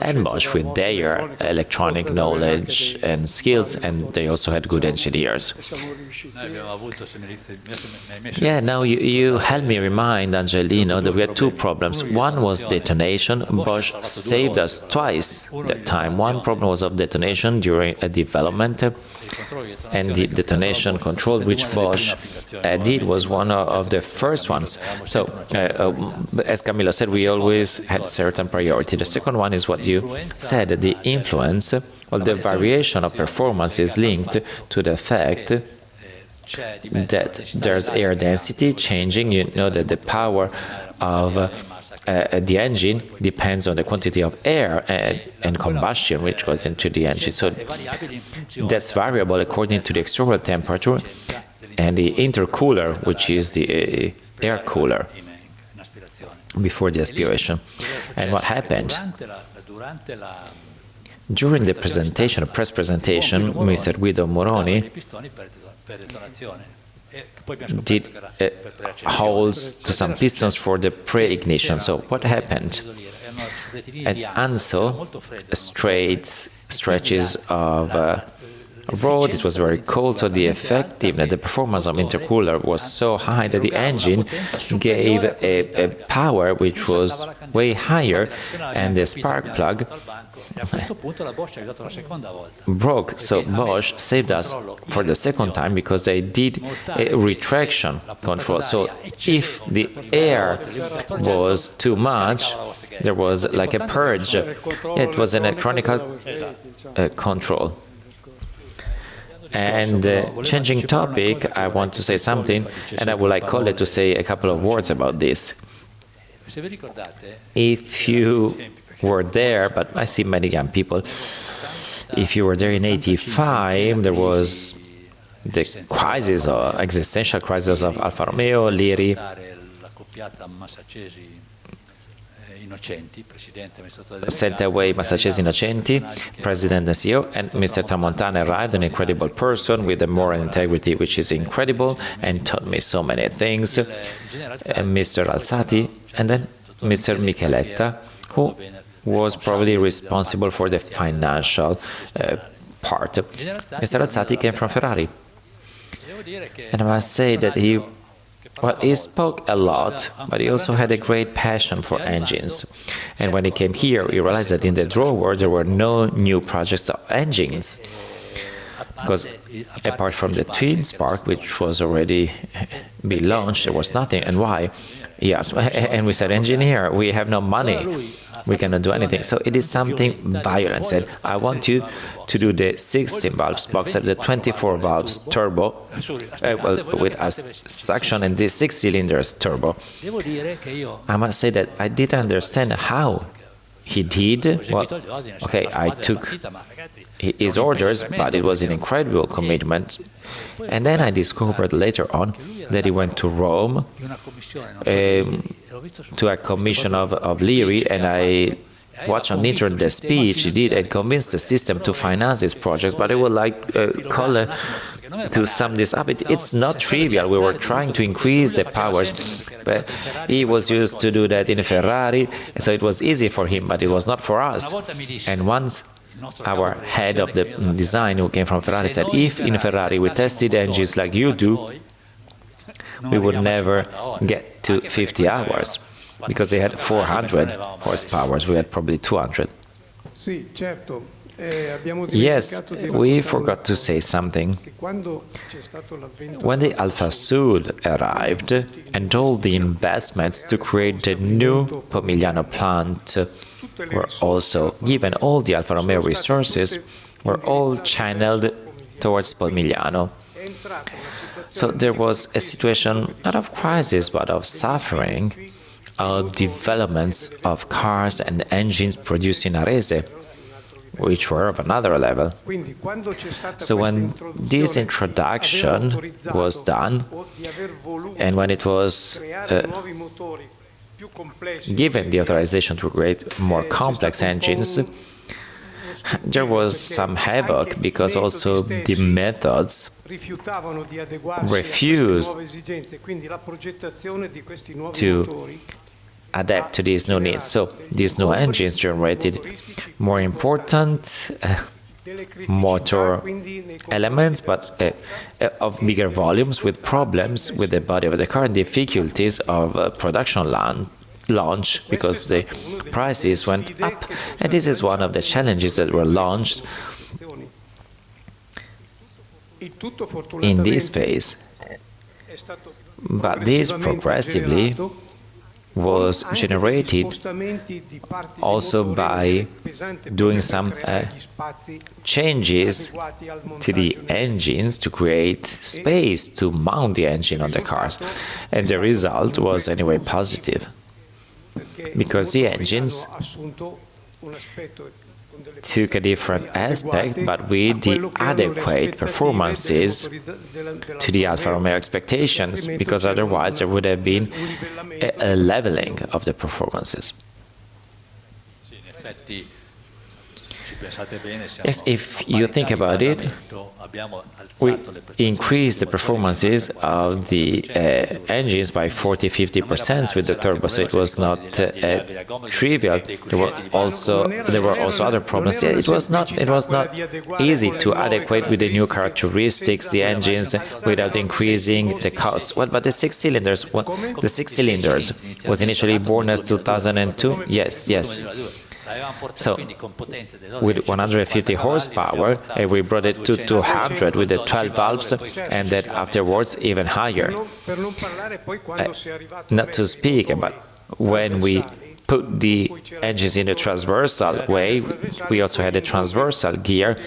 and Bosch with their electronic knowledge and skills, and they also had good engineers. Yeah, now you help me remind Angelino that we had 2 problems. One was detonation. Bosch saved us twice that time. One problem was of detonation during a development, and the detonation control which Bosch did was one of the first ones. So, as Camillo said, we always had certain priority. The second one is what you said, the influence or the variation of performance is linked to the fact that there's air density changing. You know that the power of the engine depends on the quantity of air and combustion which goes into the engine. So that's variable according to the external temperature and the intercooler, which is the air cooler before the aspiration. And what happened? During the presentation, press presentation, Mr. Guido Moroni did holes to some pistons for the pre-ignition. So what happened? And also straight stretches of road, it was very cold, so the effectiveness, the performance of intercooler was so high that the engine gave a power which was way higher, and the spark plug broke. So Bosch saved us for the second time because they did a retraction control. So if the air was too much, there was like a purge. It was an electronic control. And changing topic, I want to say something, and I would like Colle to say a couple of words about this. If you were there, but I see many young people, if you were there in '85, there was the crisis, or existential crisis of Alfa Romeo, Liri, sent away Massacesi Innocenti, President and CEO, and Mr. Tramontana arrived, an incredible person with a moral integrity which is incredible and taught me so many things, and Mr. Alzati, and then Mr. Micheletta, who was probably responsible for the financial part. Mr. Alzati came from Ferrari, and I must say that he spoke a lot, but he also had a great passion for engines. And when he came here, he realized that in the drawer there were no new projects of engines. Because apart from the twin spark, which was already be launched, there was nothing. And why? Yes, and we said, engineer, we have no money. We cannot do anything. So it is something violent. Said, I want you to do the 16 valves boxer, the 24 valves turbo, with a suction, and the 6 cylinders turbo. I must say that I didn't understand how he did. Well, okay, I took his orders, but it was an incredible commitment. And then I discovered later on that he went to Rome to a commission of Liri, and I watched on the internet the speech he did and convinced the system to finance these projects. But I would like Colle to sum this up. It's not trivial. We were trying to increase the powers, but he was used to do that in a Ferrari, and so it was easy for him, but it was not for us. And once our head of the design, who came from Ferrari, said, if in Ferrari we tested engines like you do, we would never get to 50 hours, because they had 400 horsepower, we had probably 200. Yes, we forgot to say something. When the Alfa Sud arrived and all the investments to create the new Pomigliano plant were also given, all the Alfa Romeo resources were all channeled towards Pomigliano. So there was a situation not of crisis but of suffering, of developments of cars and engines produced in Arese, which were of another level. So when this introduction was done, and when it was given the authorization to create more complex engines, there was some havoc, because also the methods refused to adapt to these new needs. So these new engines generated more important motor elements, but of bigger volumes, with problems with the body of the car and difficulties of production launch, because the prices went up. And this is one of the challenges that were launched in this phase. But this progressively was generated also by doing some changes to the engines to create space to mount the engine on the cars. And the result was anyway positive, because the engines took a different aspect, but with the adequate performances to the Alfa Romeo expectations, because otherwise there would have been a leveling of the performances. Yes, if you think about it, we increased the performances of the engines by 40–50% with the turbo, so it was not trivial. There were also other problems. Yeah, it was not easy to adequate with the new characteristics the engines without increasing the cost. Well, but the six cylinders was initially born as 2002. Yes. So, with 150 horsepower, we brought it to 200 with the 12 valves, and then afterwards even higher. Not to speak about when we put the engines in a transversal way, we also had a transversal gear,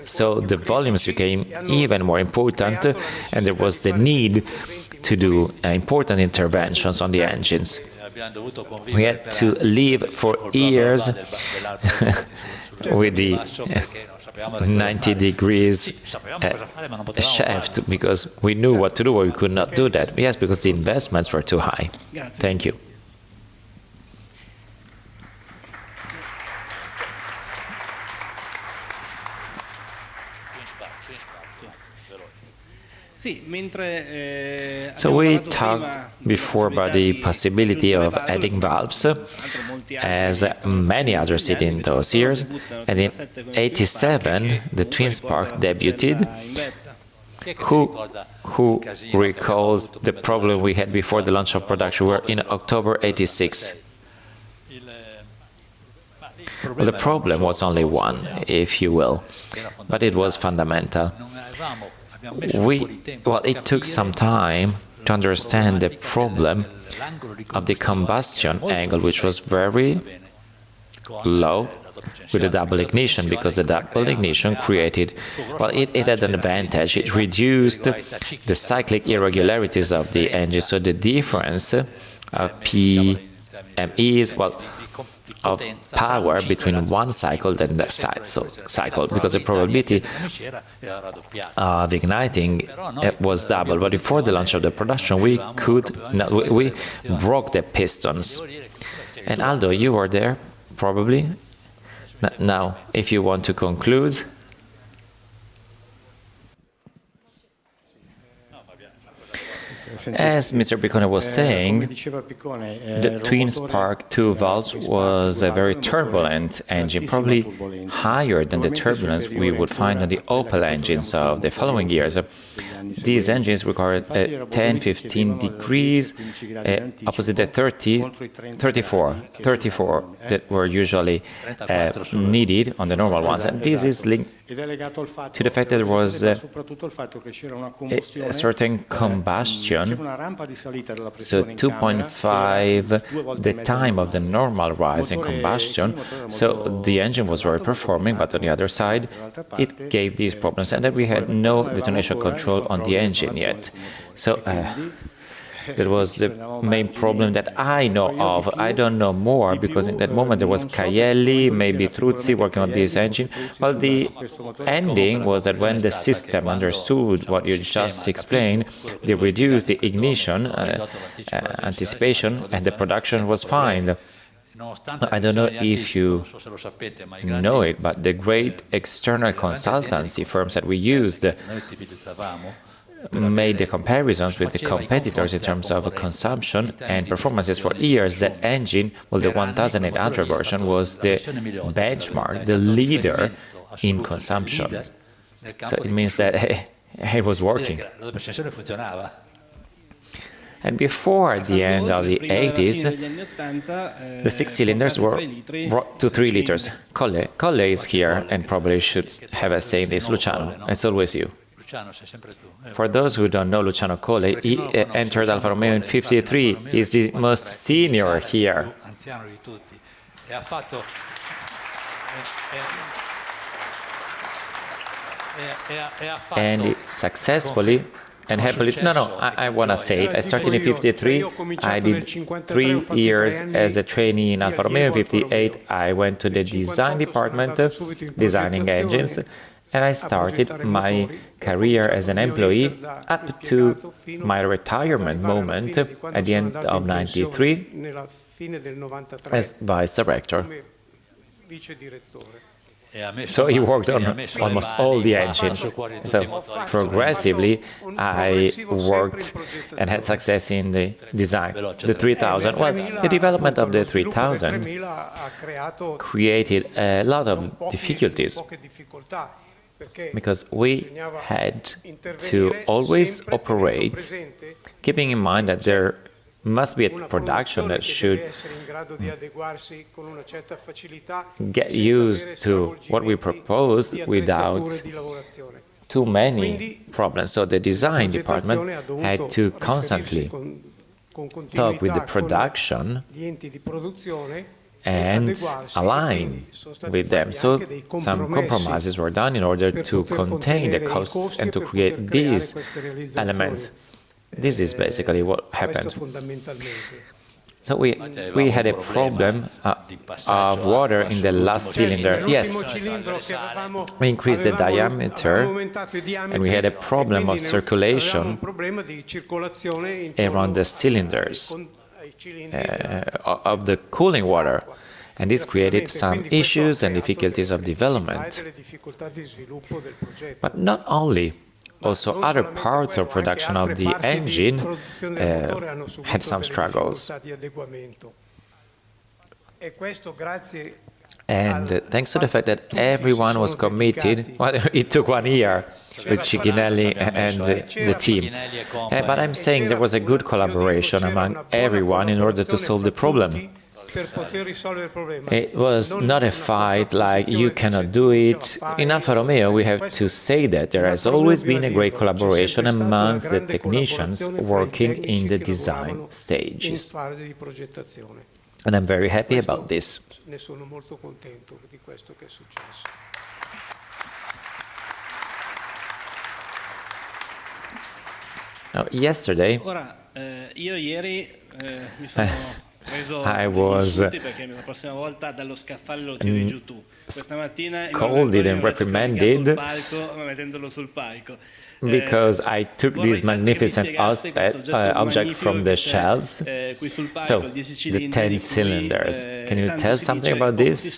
so the volumes became even more important, and there was the need to do important interventions on the engines. We had to live for years with the 90 degrees shaft, because we knew what to do, or we could not do that. Yes, because the investments were too high. Thank you. So we talked before about the possibility of adding valves, as many others did in those years, and in '87 the twin spark debuted. Who recalls the problem we had before the launch of production? We were in October '86. Well, the problem was only one, if you will, but it was fundamental. It took some time to understand the problem of the combustion angle, which was very low with the double ignition, because the double ignition created, it had an advantage. It reduced the cyclic irregularities of the engine, so the difference of PMEs, of power between one cycle and the cycle, because the probability of igniting was double. But before the launch of the production, we broke the pistons. And Aldo, you were there, probably. Now, if you want to conclude. As Mr. Piccone was saying, the twin spark 2 valves was a very turbulent engine, probably higher than the turbulence we would find on the Opel engines of the following years. These engines required 10–15 degrees, opposite the 34 that were usually needed on the normal ones. And this is linked to the fact that there was a certain combustion, so 2.5 the time of the normal rise in combustion, so the engine was very performing, but on the other side it gave these problems, and then we had no detonation control on the engine yet. So that was the main problem that I know of. I don't know more, because in that moment there was Caielli, maybe Truzzi working on this engine. Well, the ending was that when the system understood what you just explained, they reduced the ignition, anticipation, and the production was fine. I don't know if you know it, but the great external consultancy firms that we used made the comparisons with the competitors in terms of consumption and performances for years. That engine, well, the 1800 version, was the benchmark, the leader in consumption. So it means that it was working. And before the end of the 80s, the 6 cylinders were brought to 3 liters. Colle is here and probably should have a say in this. Luciano, it's always you. For those who don't know Luciano Colle, he entered Alfa Romeo in '53. He's the most senior here. And successfully and happily, I want to say it. I started in '53. I did 3 years as a trainee in Alfa Romeo. In '58, I went to the design department, designing engines. And I started my career as an employee up to my retirement moment at the end of '93 as vice director. So he worked on almost all the engines. So progressively, I worked and had success in the design. The 3000, well, the development of the 3000 created a lot of difficulties because we had to always operate, keeping in mind that there must be a production that should get used to what we proposed without too many problems. So the design department had to constantly talk with the production and align with them. So some compromises were done in order to contain the costs and to create these elements. This is basically what happened. So we had a problem of water in the last cylinder. Yes, we increased the diameter and we had a problem of circulation around the cylinders of the cooling water. And this created some issues and difficulties of development. But not only. Also, other parts of production of the engine had some struggles. And thanks to the fact that everyone was committed, well, it took 1 year with Cicchinelli and the team. But I'm saying there was a good collaboration among everyone in order to solve the problem. It was not a fight like you cannot do it. In Alfa Romeo, we have to say that there has always been a great collaboration amongst the technicians working in the design stages. And I'm very happy about this. Now, yesterday, I was scolded and reprimanded because I took this magnificent object from the shelves. So, the 10 cylinders. Can you tell something about this?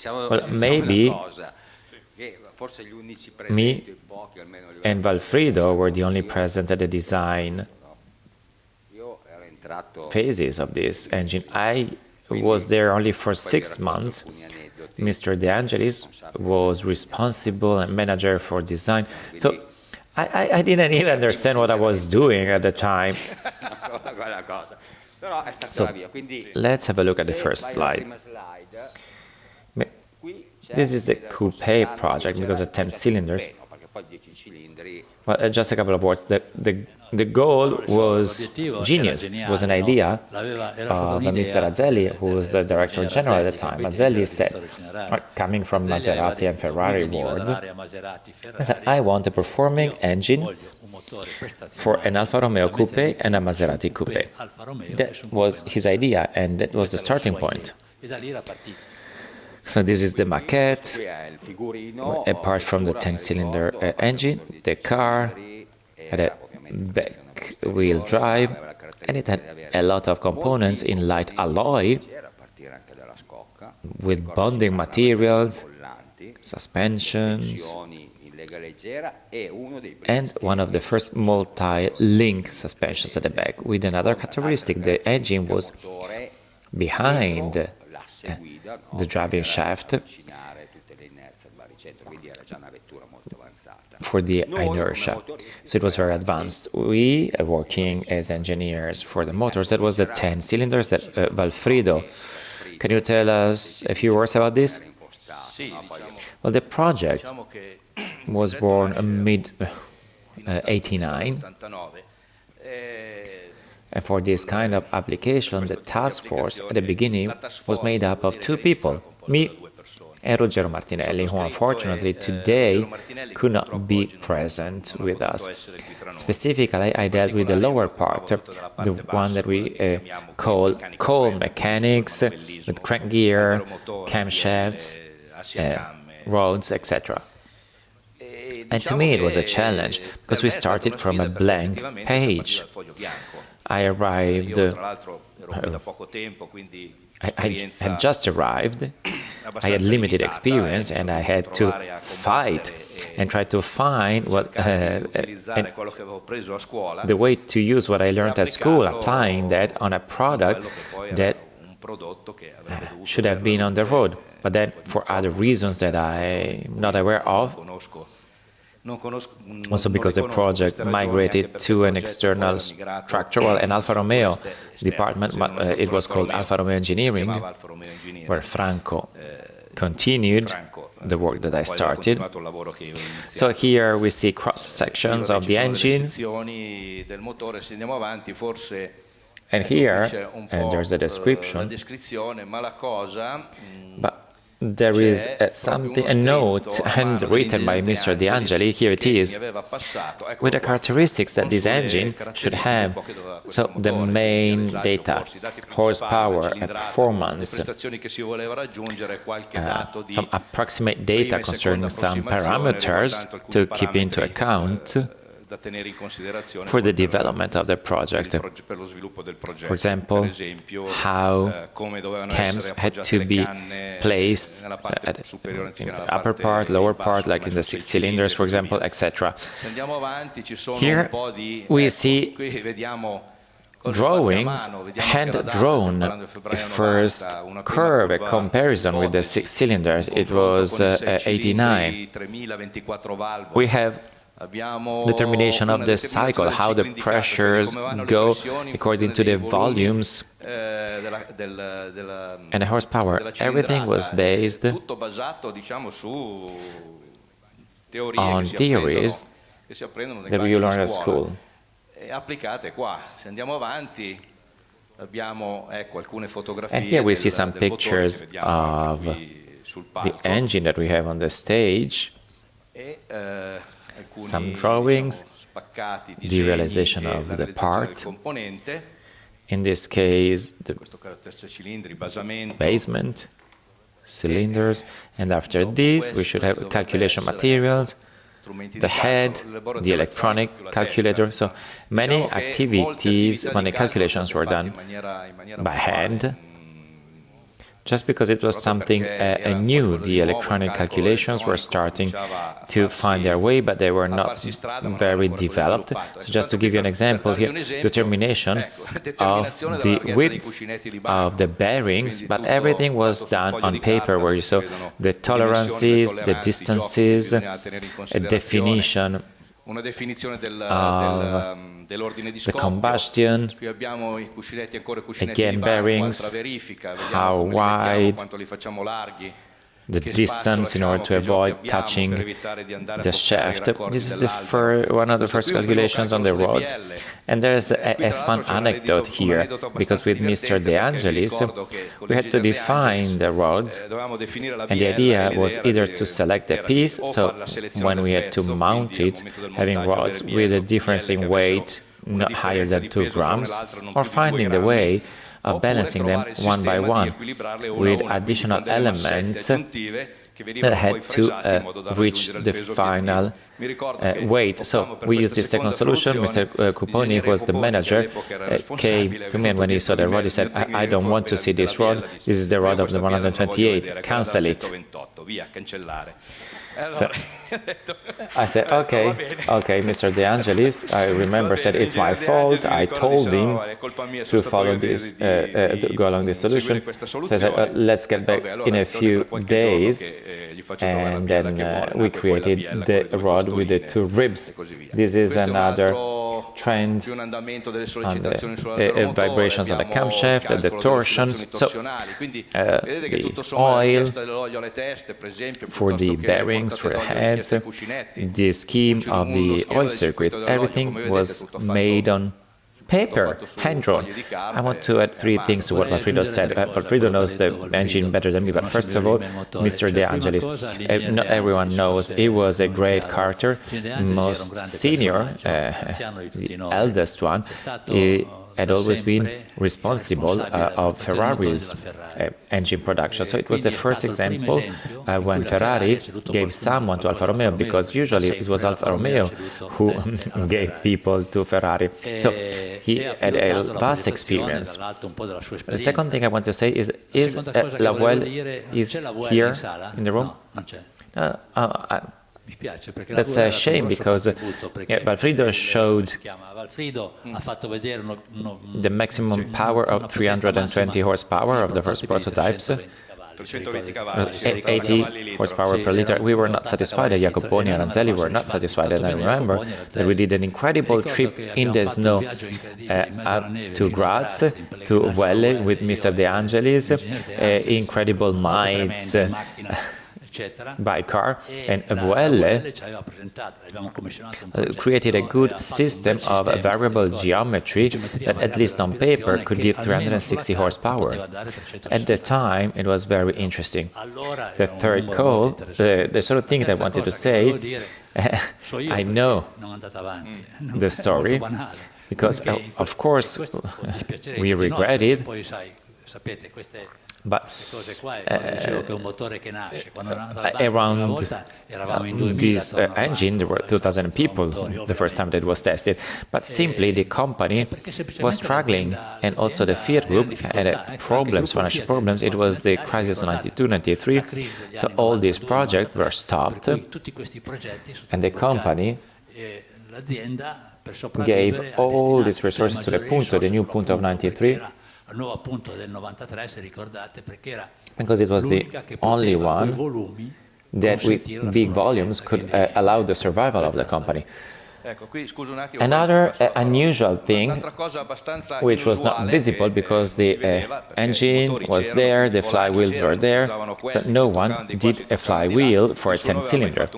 Well, maybe me and Valfrido were the only present at the design phases of this engine. I was there only for 6 months. Mr. De Angelis was responsible and manager for design. So I didn't even understand what I was doing at the time. So let's have a look at the first slide. This is the coupe project because of 10 cylinders. Well, just a couple of words. The goal was genius. It was an idea of Mr. Azelli, who was the Director General at the time. Azelli said, coming from Maserati and Ferrari world, I want a performing engine for an Alfa Romeo coupe and a Maserati coupe. That was his idea, and that was the starting point. So this is the maquette, apart from the 10-cylinder engine, the car had a back-wheel drive, and it had a lot of components in light alloy with bonding materials, suspensions, and one of the first multi-link suspensions at the back. With another characteristic, the engine was behind the driving shaft for the inertia. So it was very advanced. We are working as engineers for the motors. That was the 10 cylinders that Valfrido. Can you tell us a few words about this? Well, the project was born mid-89. And for this kind of application, the task force at the beginning was made up of 2 people, me and Ruggero Martinelli, who unfortunately today could not be present with us. Specifically, I dealt with the lower part, the one that we call cold mechanics, with crank gear, camshafts, rods, etc. And to me it was a challenge, because we started from a blank page. I arrived I had just arrived, I had limited experience, and I had to fight and try to find the way to use what I learned at school, applying that on a product that should have been on the road, but then for other reasons that I'm not aware of, also because the project migrated to an external structure, well, an Alfa Romeo department, but it was called Alfa Romeo Engineering, where Franco continued the work that I started. So here we see cross sections of the engine, and here there's a description, but there is a note handwritten by Mr. De Angeli, here it is, with the characteristics that this engine should have. So the main data, horsepower, performance, some approximate data concerning some parameters to keep into account for the development of the project. For example, how cams had to be placed in the upper part, lower part, like in the 6 cylinders, for example, etc. Here we see drawings, hand-drawn, a first curve, a comparison with the 6 cylinders. It was 89. We have determination of the cycle, how the pressures go according to the volumes and the horsepower. Everything was based on theories that you learn at school. And here we see some pictures of the engine that we have on the stage, some drawings, the realization of the part, in this case the basement, cylinders, and after this we should have calculation materials, the head, the electronic calculator. So many activities, many calculations were done by hand, just because it was something new. The electronic calculations were starting to find their way, but they were not very developed. So just to give you an example here, determination of the width of the bearings, but everything was done on paper, where you saw the tolerances, the distances, a definition of the combustion, again bearings, how wide, the distance in order to avoid touching the shaft. This is one of the first calculations on the roads. And there's a fun anecdote here, because with Mr. De Angelis, we had to define the rod, and the idea was either to select a piece, so when we had to mount it, having rods with a difference in weight not higher than 2 grams, or finding the way of balancing them one by one with additional elements that had to reach the final weight. So we used this second solution. Mr. Cuponi, who was the manager, came to me, and when he saw the rod, he said, I don't want to see this rod. This is the rod of the 128. Cancel it. So I said, okay, Mr. De Angelis, I remember, said, it's my fault. I told him to follow this, to go along this solution. So I said, let's get back in a few days. And then we created the rod with the 2 ribs. This is another trend on the vibrations on the camshaft, the torsions. So the oil for the bearings, for the heads, the scheme of the oil circuit, everything was made on paper, hand-drawn. I want to add 3 things to what Valfrido said. Valfrido knows the engine better than me, but first of all, Mr. De Angelis. Not everyone knows he was a great character, most senior, the eldest one. He had always been responsible of Ferrari's engine production. So it was the first example when Ferrari gave someone to Alfa Romeo, because usually it was Alfa Romeo who gave people to Ferrari. So he had a vast experience. The second thing I want to say is Lavuel is here in the room? That's a shame, because Valfrido showed the maximum power of 320 horsepower of the first prototypes, 80 horsepower per liter. We were not satisfied, Jacoponi and Anzelli were not satisfied, and I remember that we did an incredible trip in the snow up to Graz, to Vuelle with Mr. De Angelis, incredible nights by car, and Vuelle created a good system of variable geometry that, at least on paper, could give 360 horsepower. At the time, it was very interesting. The third call, the sort of thing that I wanted to say, I know the story, because, of course, we regret it. But around this engine, there were 2,000 people the first time that it was tested. But simply the company was struggling, and also the Fiat group had problems, financial problems. It was the crisis of 92, 93. So all these projects were stopped, and the company gave all these resources to the Punto, the new Punto of 93, because it was the only one that with big volumes could allow the survival of the company. Another unusual thing, which was not visible because the engine was there, the flywheels were there, so no one did a flywheel for a 10-cylinder.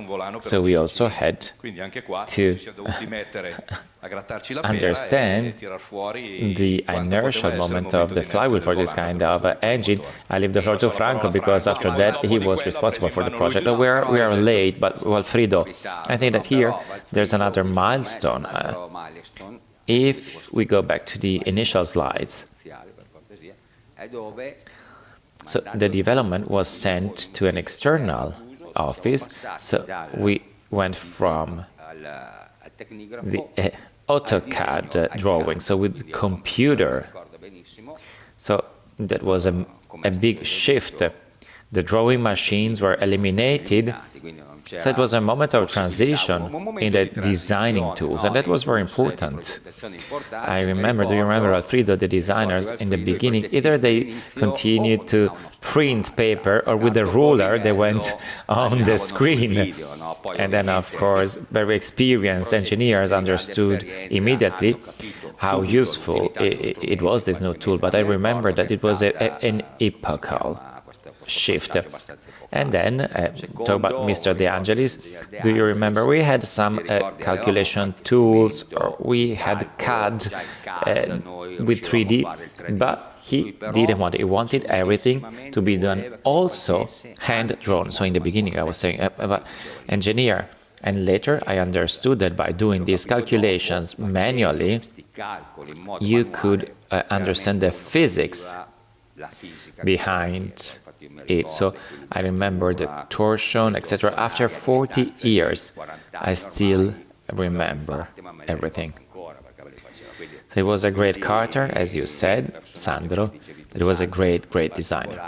So we also had to understand the inertial moment of the flywheel for this kind of engine. I leave the floor to Franco, because after that he was responsible for the project. We are late, but Walfrido, I think that here there's another milestone. If we go back to the initial slides, so the development was sent to an external office. So we went from the AutoCAD drawing, so with computer. So that was a big shift. The drawing machines were eliminated. So it was a moment of transition in the designing tools, and that was very important. I remember, do you remember, Alfredo, the designers in the beginning, either they continued to print paper, or with a ruler they went on the screen. And then, of course, very experienced engineers understood immediately how useful it was, this new tool. But I remember that it was an epochal shift. And then, talk about Mr. De Angelis. Do you remember we had some calculation tools, or we had CAD with 3D, but he didn't want it. He wanted everything to be done also hand-drawn. So in the beginning I was saying about engineer, and later I understood that by doing these calculations manually, you could understand the physics behind it. So I remember the torsion, etc. After 40 years, I still remember everything. So he was a great carter, as you said, Sandro, but he was a great, great designer.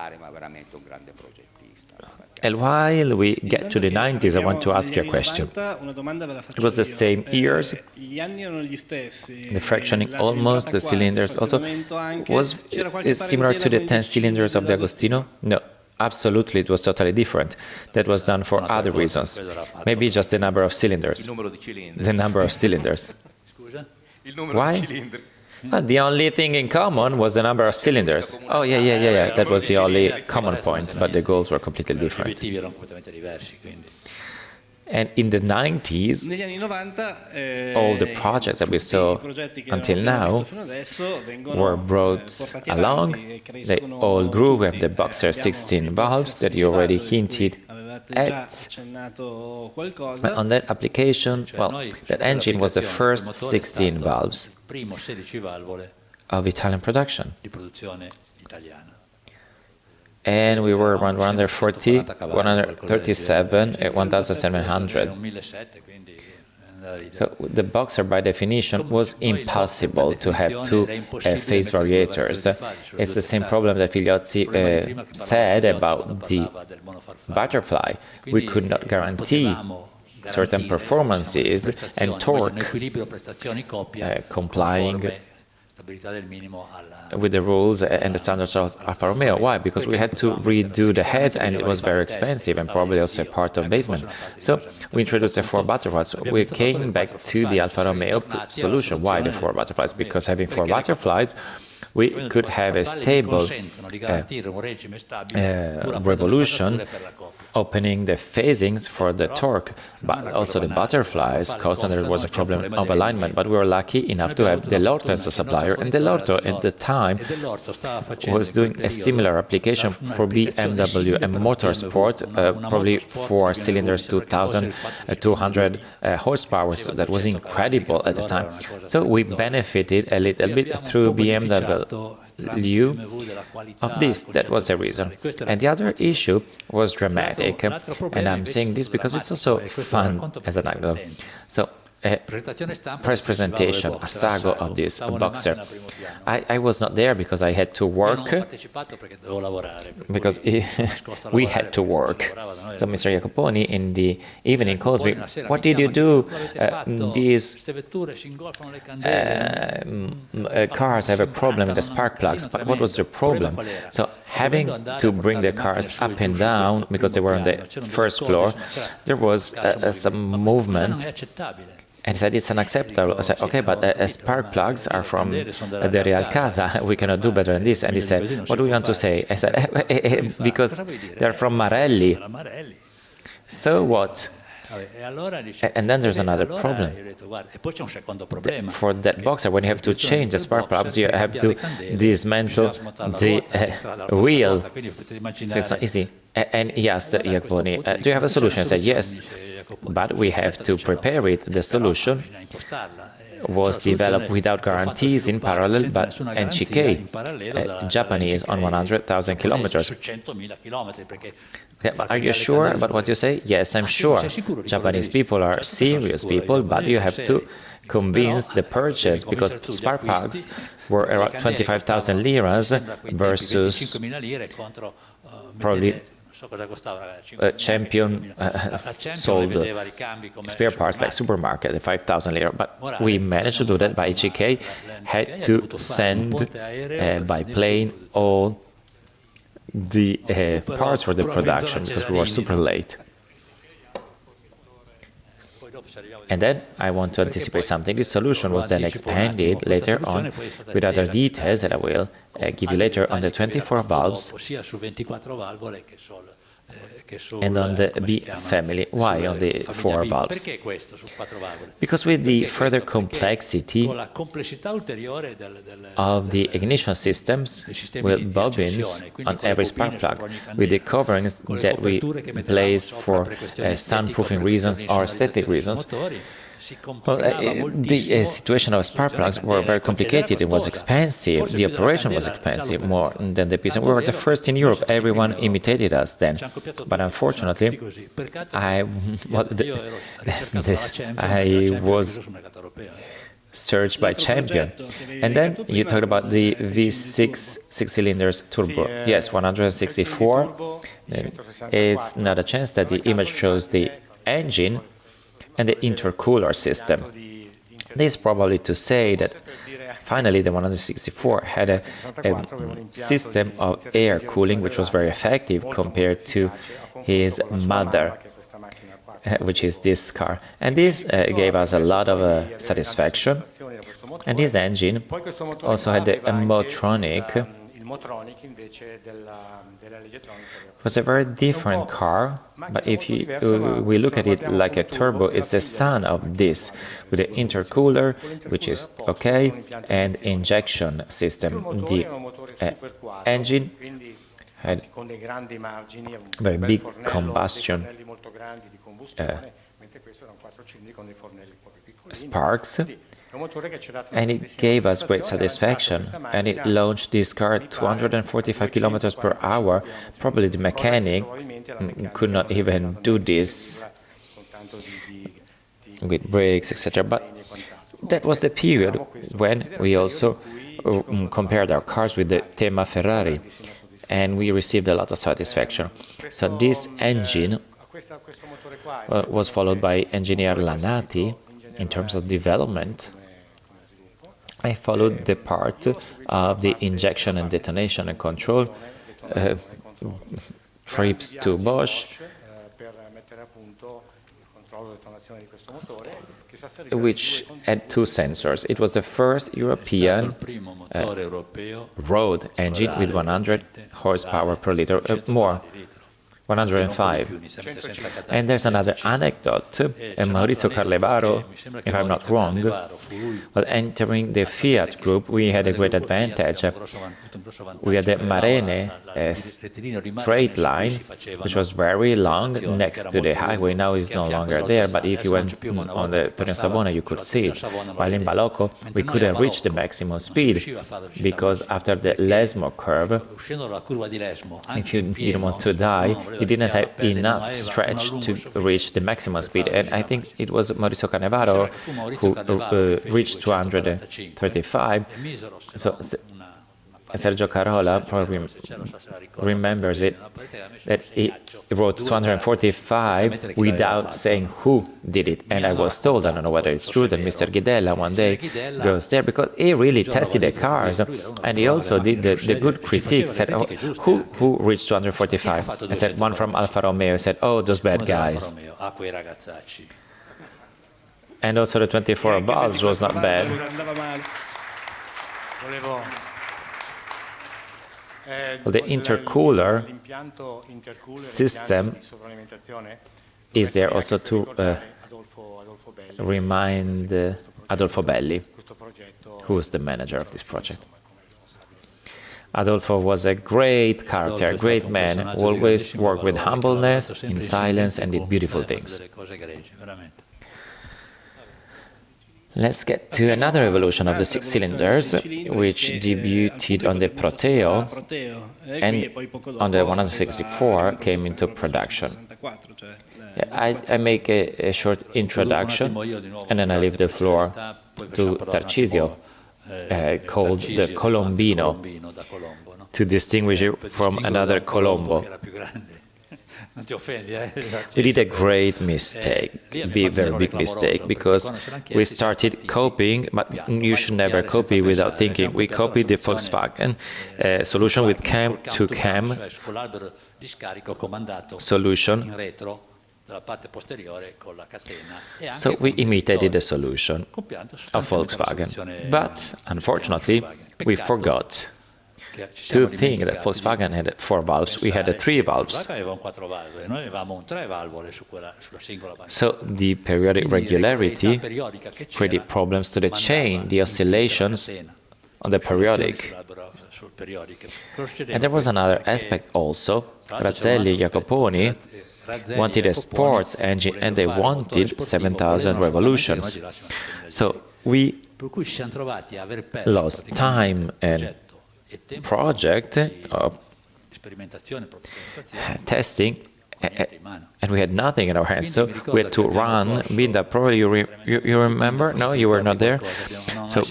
And while we get to the 90s, I want to ask you a question. It was the same years, the fractioning almost, the cylinders also. Was it similar to the 10 cylinders of the Agostino? No, absolutely, it was totally different. That was done for other reasons. Maybe just the number of cylinders. The number of cylinders. Why? The only thing in common was the number of cylinders. Oh, yeah. That was the only common point, but the goals were completely different. And in the 90s, all the projects that we saw until now were brought along. They all grew. We have the Boxer 16 valves that you already hinted at. But on that application, well, that engine was the first 16 valves. of Italian production. di produzione italiana. And we were around 140, 137 at 1,700. So the Boxer, by definition, was impossible to have two phase variators. It's the same problem that Figliozzi said about the Butterfly. We could not guarantee certain performances and torque complying with the rules and the standards of Alfa Romeo. Why? Because we had to redo the heads and it was very expensive and probably also a part of basement. So we introduced the 4 butterflies. We came back to the Alfa Romeo solution. Why the 4 butterflies? Because having 4 butterflies, we could have a stable revolution, opening the phasings for the torque, but also the butterflies caused, and there was a problem of alignment. But we were lucky enough to have Dell'Orto as a supplier, and Dell'Orto at the time was doing a similar application for BMW and Motorsport, probably 4 cylinders, 2,200 horsepower. So that was incredible at the time. So we benefited a little bit through BMW of this. That was the reason. And the other issue was dramatic, and I'm saying this because it's also fun as an anecdote. So press presentation, a saga of this Boxer. I was not there because I had to work, because we had to work. So Mr. Jacoponi in the evening calls me, what did you do? These cars have a problem with the spark plugs, but what was the problem? So having to bring the cars up and down, because they were on the first floor, there was some movement. And said it's unacceptable. I said, okay, but spark plugs are from the Real Casa. We cannot do better than this. And he said, what do you want to say? I said, because they're from Marelli. So what? And then there's another problem. For that Boxer, when you have to change the spark plugs, you have to dismantle the wheel. So it's not easy. And he asked Jacoponi, do you have a solution? I said, yes, but we have to prepare it. The solution was developed without guarantees in parallel, but NCK, Japanese, on 100,000 kilometers. Okay, but are you sure about what you say? Yes, I'm sure. Japanese people are serious people, but you have to convince the purchase, because spark plugs were around 25,000 liras versus probably Champion sold spare parts like supermarket at 5,000 lira, but we managed to do that. By HK had to send by plane all the parts for the production because we were super late. And then I want to anticipate something. This solution was then expanded later on with other details that I will give you later on the 24 valves and on the B family. Why on the 4 valves? Because with the further complexity of the ignition systems, with bobbins on every spark plug, with the coverings that we place for soundproofing reasons or aesthetic reasons, well, the situation of spark plugs were very complicated. It was expensive. The operation was expensive, more than the piece. And we were the first in Europe. Everyone imitated us then. But unfortunately, I was searched by Champion. And then you talked about the V6 6-cylinders turbo. Yes, 164. It's not a chance that the image shows the engine and the intercooler system. This is probably to say that finally the 164 had a system of air cooling which was very effective compared to his mother, which is this car. And this gave us a lot of satisfaction. And this engine also had a Motronic. It was a very different car, but if we look at it like a turbo, it's the son of this, with the intercooler, which is okay, and injection system. The engine had very big combustion sparks, And it gave us great satisfaction, and it launched this car at 245 kilometers per hour. Probably the mechanics could not even do this with brakes, etc. But that was the period when we also compared our cars with the Tema Ferrari, and we received a lot of satisfaction. So this engine was followed by engineer Lanati in terms of development. I followed the part of the injection and detonation and control, trips to Bosch, which had two sensors. It was the first European road engine with 100 horsepower per liter, more, 105. And there's another anecdote. Maurizio Carlevaro, if I'm not wrong, while entering the Fiat group, we had a great advantage. We had the Marene straight line, which was very long next to the highway. Now it's no longer there, but if you went on the Torino-Savona, you could see it. While in Balocco, we couldn't reach the maximum speed, because after the Lesmo curve, if you didn't want to die, you didn't have enough stretch to reach the maximum speed. And I think it was Maurizio Cannavaro who reached 235. So Sergio Carola probably remembers it, that he wrote 245 without saying who did it. And I was told, I don't know whether it's true, that Mr. Ghidella one day goes there, because he really tested the cars, and he also did the good critique, said, oh, who reached 245? I said, one from Alfa Romeo. He said, oh, those bad guys. And also the 24 valves was not bad. Well, the intercooler system is there also to remind Adolfo Belli, who was the manager of this project. Adolfo was a great character, a great man, who always worked with humbleness, in silence, and did beautiful things. Let's get to another evolution of the six cylinders, which debuted on the Proteo and on the 164 came into production. I make a short introduction, and then I leave the floor to Tarcisio, called the Colombino, to distinguish it from another Colombo. We did a great mistake, a very big mistake, because we started copying, but you should never copy without thinking. We copied the Volkswagen solution with cam-to-cam solution. So we imitated the solution of Volkswagen, but unfortunately we forgot to think that Volkswagen had 4 valves, we had 3 valves. So the periodic regularity created problems to the chain, the oscillations on the periodic. And there was another aspect also. Razzelli and Jacoponi wanted a sports engine, and they wanted 7,000 revolutions. So we lost time and project of testing, and we had nothing in our hands, so we had to run. Binda, probably you remember? No, you were not there. So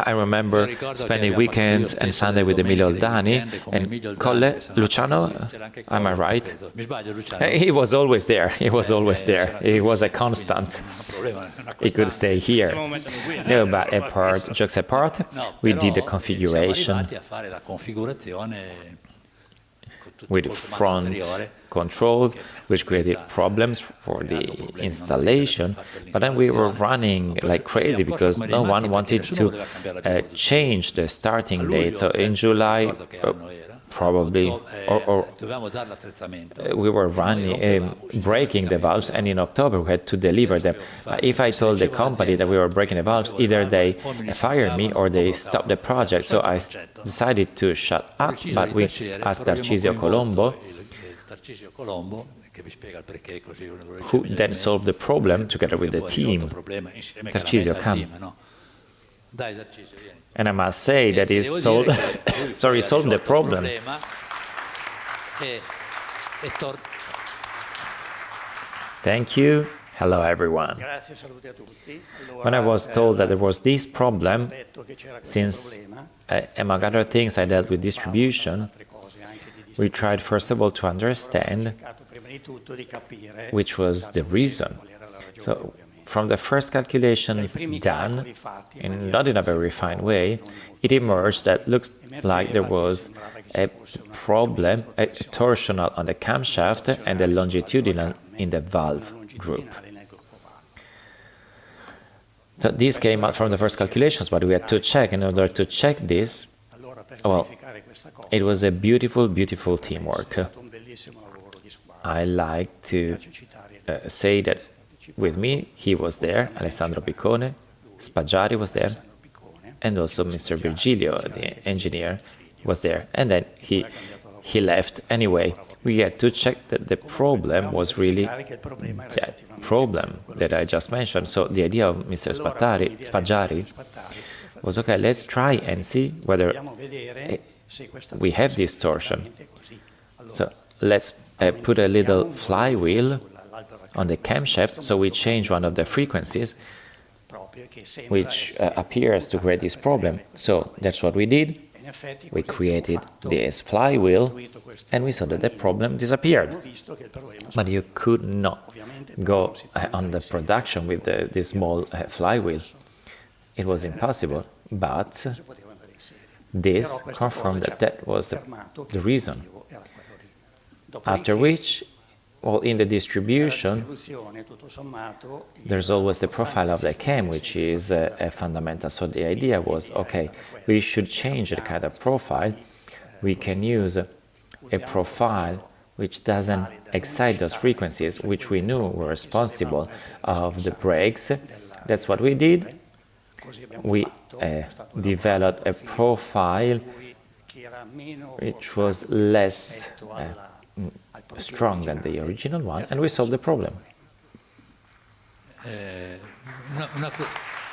I remember spending weekends and Sunday with Emilio Oldani and Colle Luciano. Am I right? He was always there. He was always there. He was a constant. He could stay here. No, but apart, jokes apart, we did the configuration with front control, which created problems for the installation. But then we were running like crazy because no one wanted to change the starting date. So in July, probably, or we were running, breaking the valves, and in October we had to deliver them. If I told the company that we were breaking the valves, either they fired me or they stopped the project. So I decided to shut up, but we asked Tarcisio Colombo, who then solved the problem together with the team. Tarcisio, come. Dai, Tarcisio, vieni. And I must say that he Devo solved, dire che lui sorry, poi ha solved the risolto il problem. problema e Thank you. Hello, everyone. Grazie, saluti a tutti. When I was told that there was this problem, since among other things I dealt with distribution, we tried first of all to understand which was the reason. So from the first calculations done, and not in a very refined way, it emerged that looks like there was a problem, a torsional on the camshaft and a longitudinal in the valve group. So this came out from the first calculations, but we had to check. In order to check this, well, it was a beautiful, beautiful teamwork. I like to say that with me, he was there, Alessandro Piccone, Spaggiari was there, and also Mr. Virgilio, the engineer, was there. And then he left. Anyway, we had to check that the problem was really that problem that I just mentioned. So the idea of Mr. Spaggiari was, okay, let's try and see whether we have this torsion. So let's put a little flywheel on the camshaft, so we change one of the frequencies, which appears to create this problem. So that's what we did. We created this flywheel, and we saw that the problem disappeared. But you could not go on the production with this small flywheel. It was impossible, but this confirmed that that was the reason. After which, well, in the distribution, there's always the profile of the cam, which is a fundamental. So the idea was, okay, we should change the kind of profile. We can use a profile which doesn't excite those frequencies, which we knew were responsible of the brakes. That's what we did. We developed a profile which was less strong than the original one, and we solved the problem.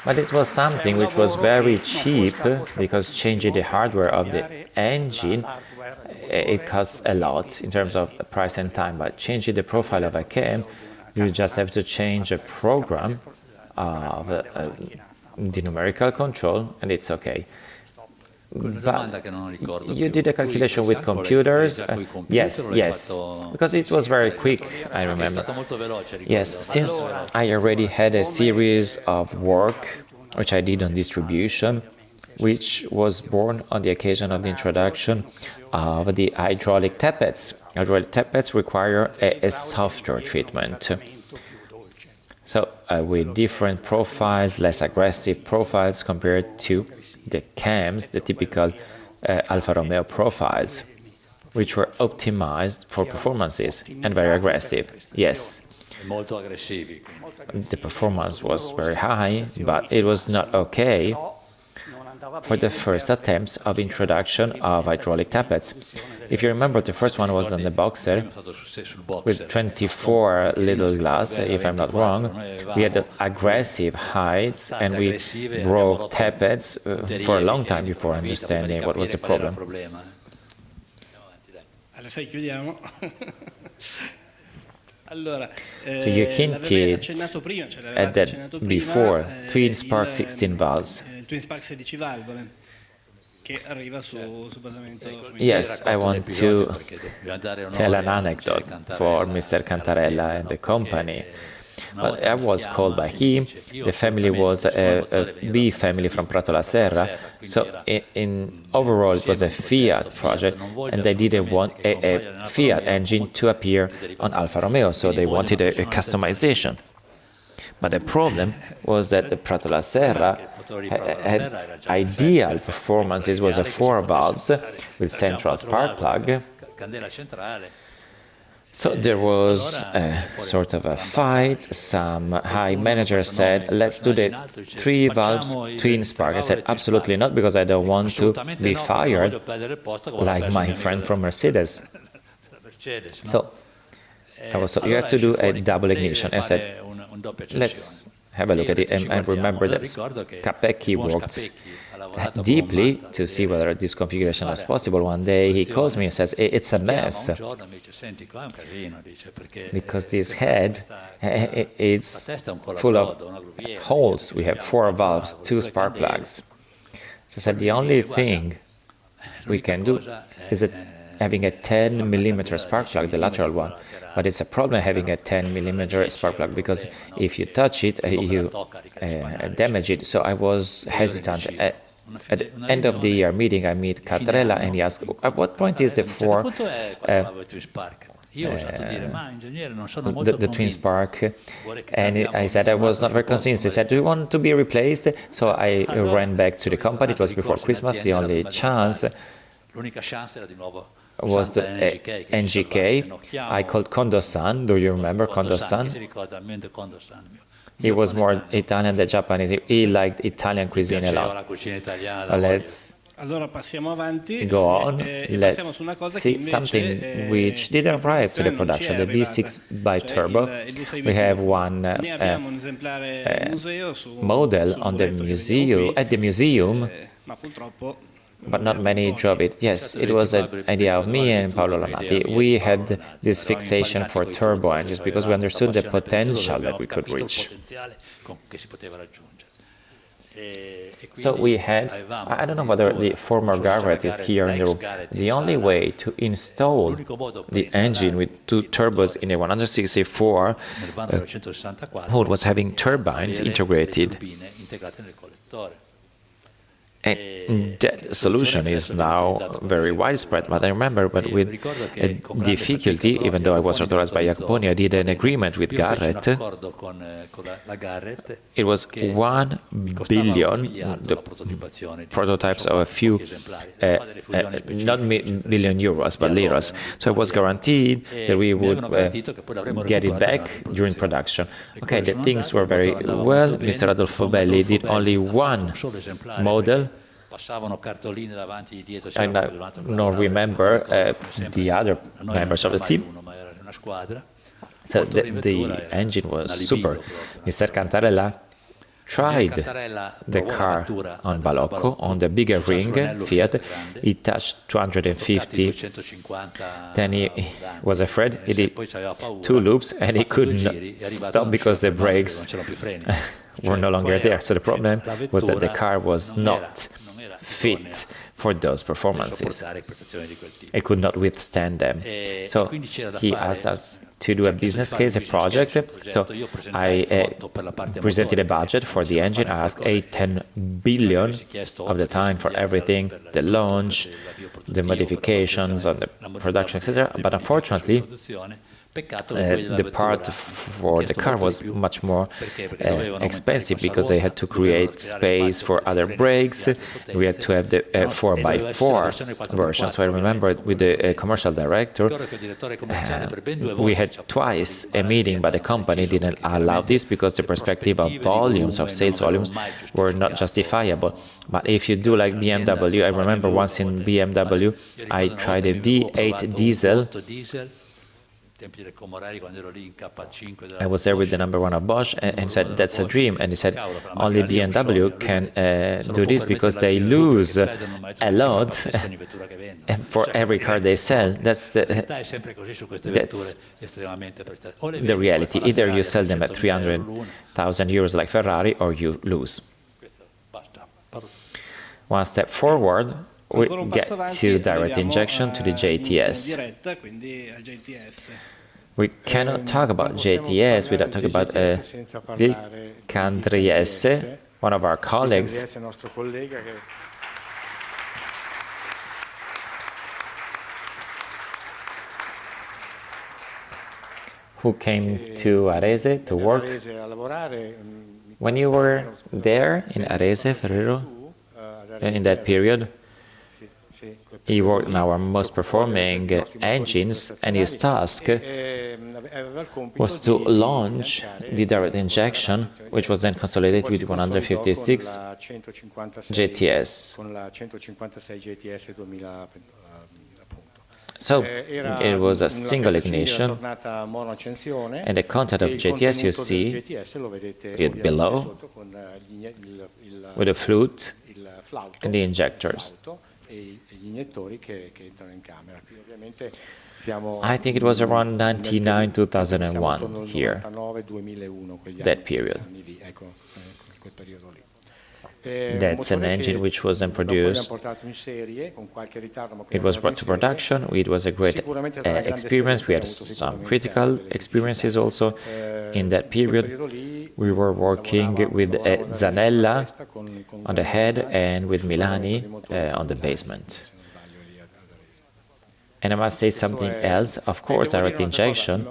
But it was something which was very cheap, because changing the hardware of the engine, it costs a lot in terms of price and time. But changing the profile of a cam, you just have to change a program of the numerical control, and it's okay. But you did a calculation with computers? Yes, because it was very quick, I remember. Yes, since I already had a series of work which I did on distribution, which was born on the occasion of the introduction of the hydraulic tappets. Hydraulic tappets require a softer treatment. So with different profiles, less aggressive profiles compared to the cams, the typical Alfa Romeo profiles, which were optimized for performances and very aggressive. Yes, the performance was very high, but it was not okay for the first attempts of introduction of hydraulic tappets. If you remember, the first one was on the Boxer with 24 little glass, if I'm not wrong. We had aggressive heights, and we broke tappets for a long time before understanding what was the problem. Allora, chiudiamo. Allora, So you hinted at that before, twin spark 16 valves. Twin spark 16 valvole, che arriva su basamento. Yes, I want to tell an anecdote for Mr. Cantarella and the company. But I was called by him. The family was a B family from Prato la Serra. So in overall, it was a Fiat project, and they didn't want a Fiat engine to appear on Alfa Romeo, so they wanted a customization. But the problem was that the Prato la Serra had ideal performances. It was a 4 valves with central spark plug. So there was sort of a fight. Some high manager said, let's do the 3 valves twin spark. I said, absolutely not, because I don't want to be fired like my friend from Mercedes. So I was told, you have to do a double ignition. I said, let's have a look at it and remember that Capecchi worked deeply to see whether this configuration was possible. One day he calls me and says, it's a mess, because this head, it's full of holes. We have 4 valves, 2 spark plugs. So I said, the only thing we can do is that having a 10 millimeter spark plug, the lateral one. But it's a problem having a 10 millimeter spark plug, because if you touch it, you damage it. So I was hesitant. At the end of the year meeting, I meet Cattarella and he asked, at what point is the 4 the twin spark? And I said I was not very convinced. He said, do you want to be replaced? So I ran back to the company. It was before Christmas. The only chance was the NGK. I called Kondo-san. Do you remember Kondo-san? He was more Italian than Japanese. He liked Italian cuisine a lot. Let's go on. Let's see something which didn't arrive to the production, the V6 bi-turbo. We have one model on the museum, at the museum, but not many drove it. Yes, it was an idea of me and Paolo Lanati. We had this fixation for turbo engines because we understood the potential that we could reach. So we had, I don't know whether the former Garrett is here in the room. The only way to install the engine with 2 turbos in a 164 Ford was having turbines integrated. And that solution is now very widespread, but I remember, but with difficulty, even though I was authorized by Jacoponi, I did an agreement with Garrett. It was 1 billion, the prototypes of a few, not million euros, but liras. So it was guaranteed that we would get it back during production. Okay, the things were very well. Mr. Adolfo Belli did only 1 model. I don't remember the other members of the team. So the engine was super. Mr. Cantarella tried the car on Balocco, on the bigger ring, Fiat. He touched 250. Then he was afraid. He did 2 loops and he couldn't stop because the brakes were no longer there. So the problem was that the car was not fit for those performances. It could not withstand them. So he asked us to do a business case, a project. So I presented a budget for the engine. I asked 8-10 billion of the time for everything, the launch, the modifications on the production, etc. But unfortunately, the part for the car was much more expensive because they had to create space for other brakes. We had to have the 4x4 version. So I remember with the commercial director, we had twice a meeting, but the company didn't allow this because the perspective of volumes, of sales volumes, were not justifiable. But if you do like BMW, I remember once in BMW, I tried a V8 diesel. I was there with the #1 of Bosch and said, that's a dream. And he said, only BMW can do this because they lose a lot for every car they sell. That's the reality. Either you sell them at 300,000 euros like Ferrari or you lose. One step forward, we get to direct injection to the JTS. We cannot talk about JTS without talking about Candriesse, one of our colleagues, who came to Arese to work. When you were there in Arese, Ferrero, in that period, he worked on our most performing engines, and his task was to launch the direct injection, which was then consolidated with 156 JTS. So it was a single ignition, and the content of GTS you see it below with the flute and the injectors. I think it was around 99, 2001 here, that period. That's an engine which was then produced. It was brought to production. It was a great experience. We had some critical experiences also in that period. We were working with Zanella on the head and with Milani on the basement. And I must say something else. Of course, direct injection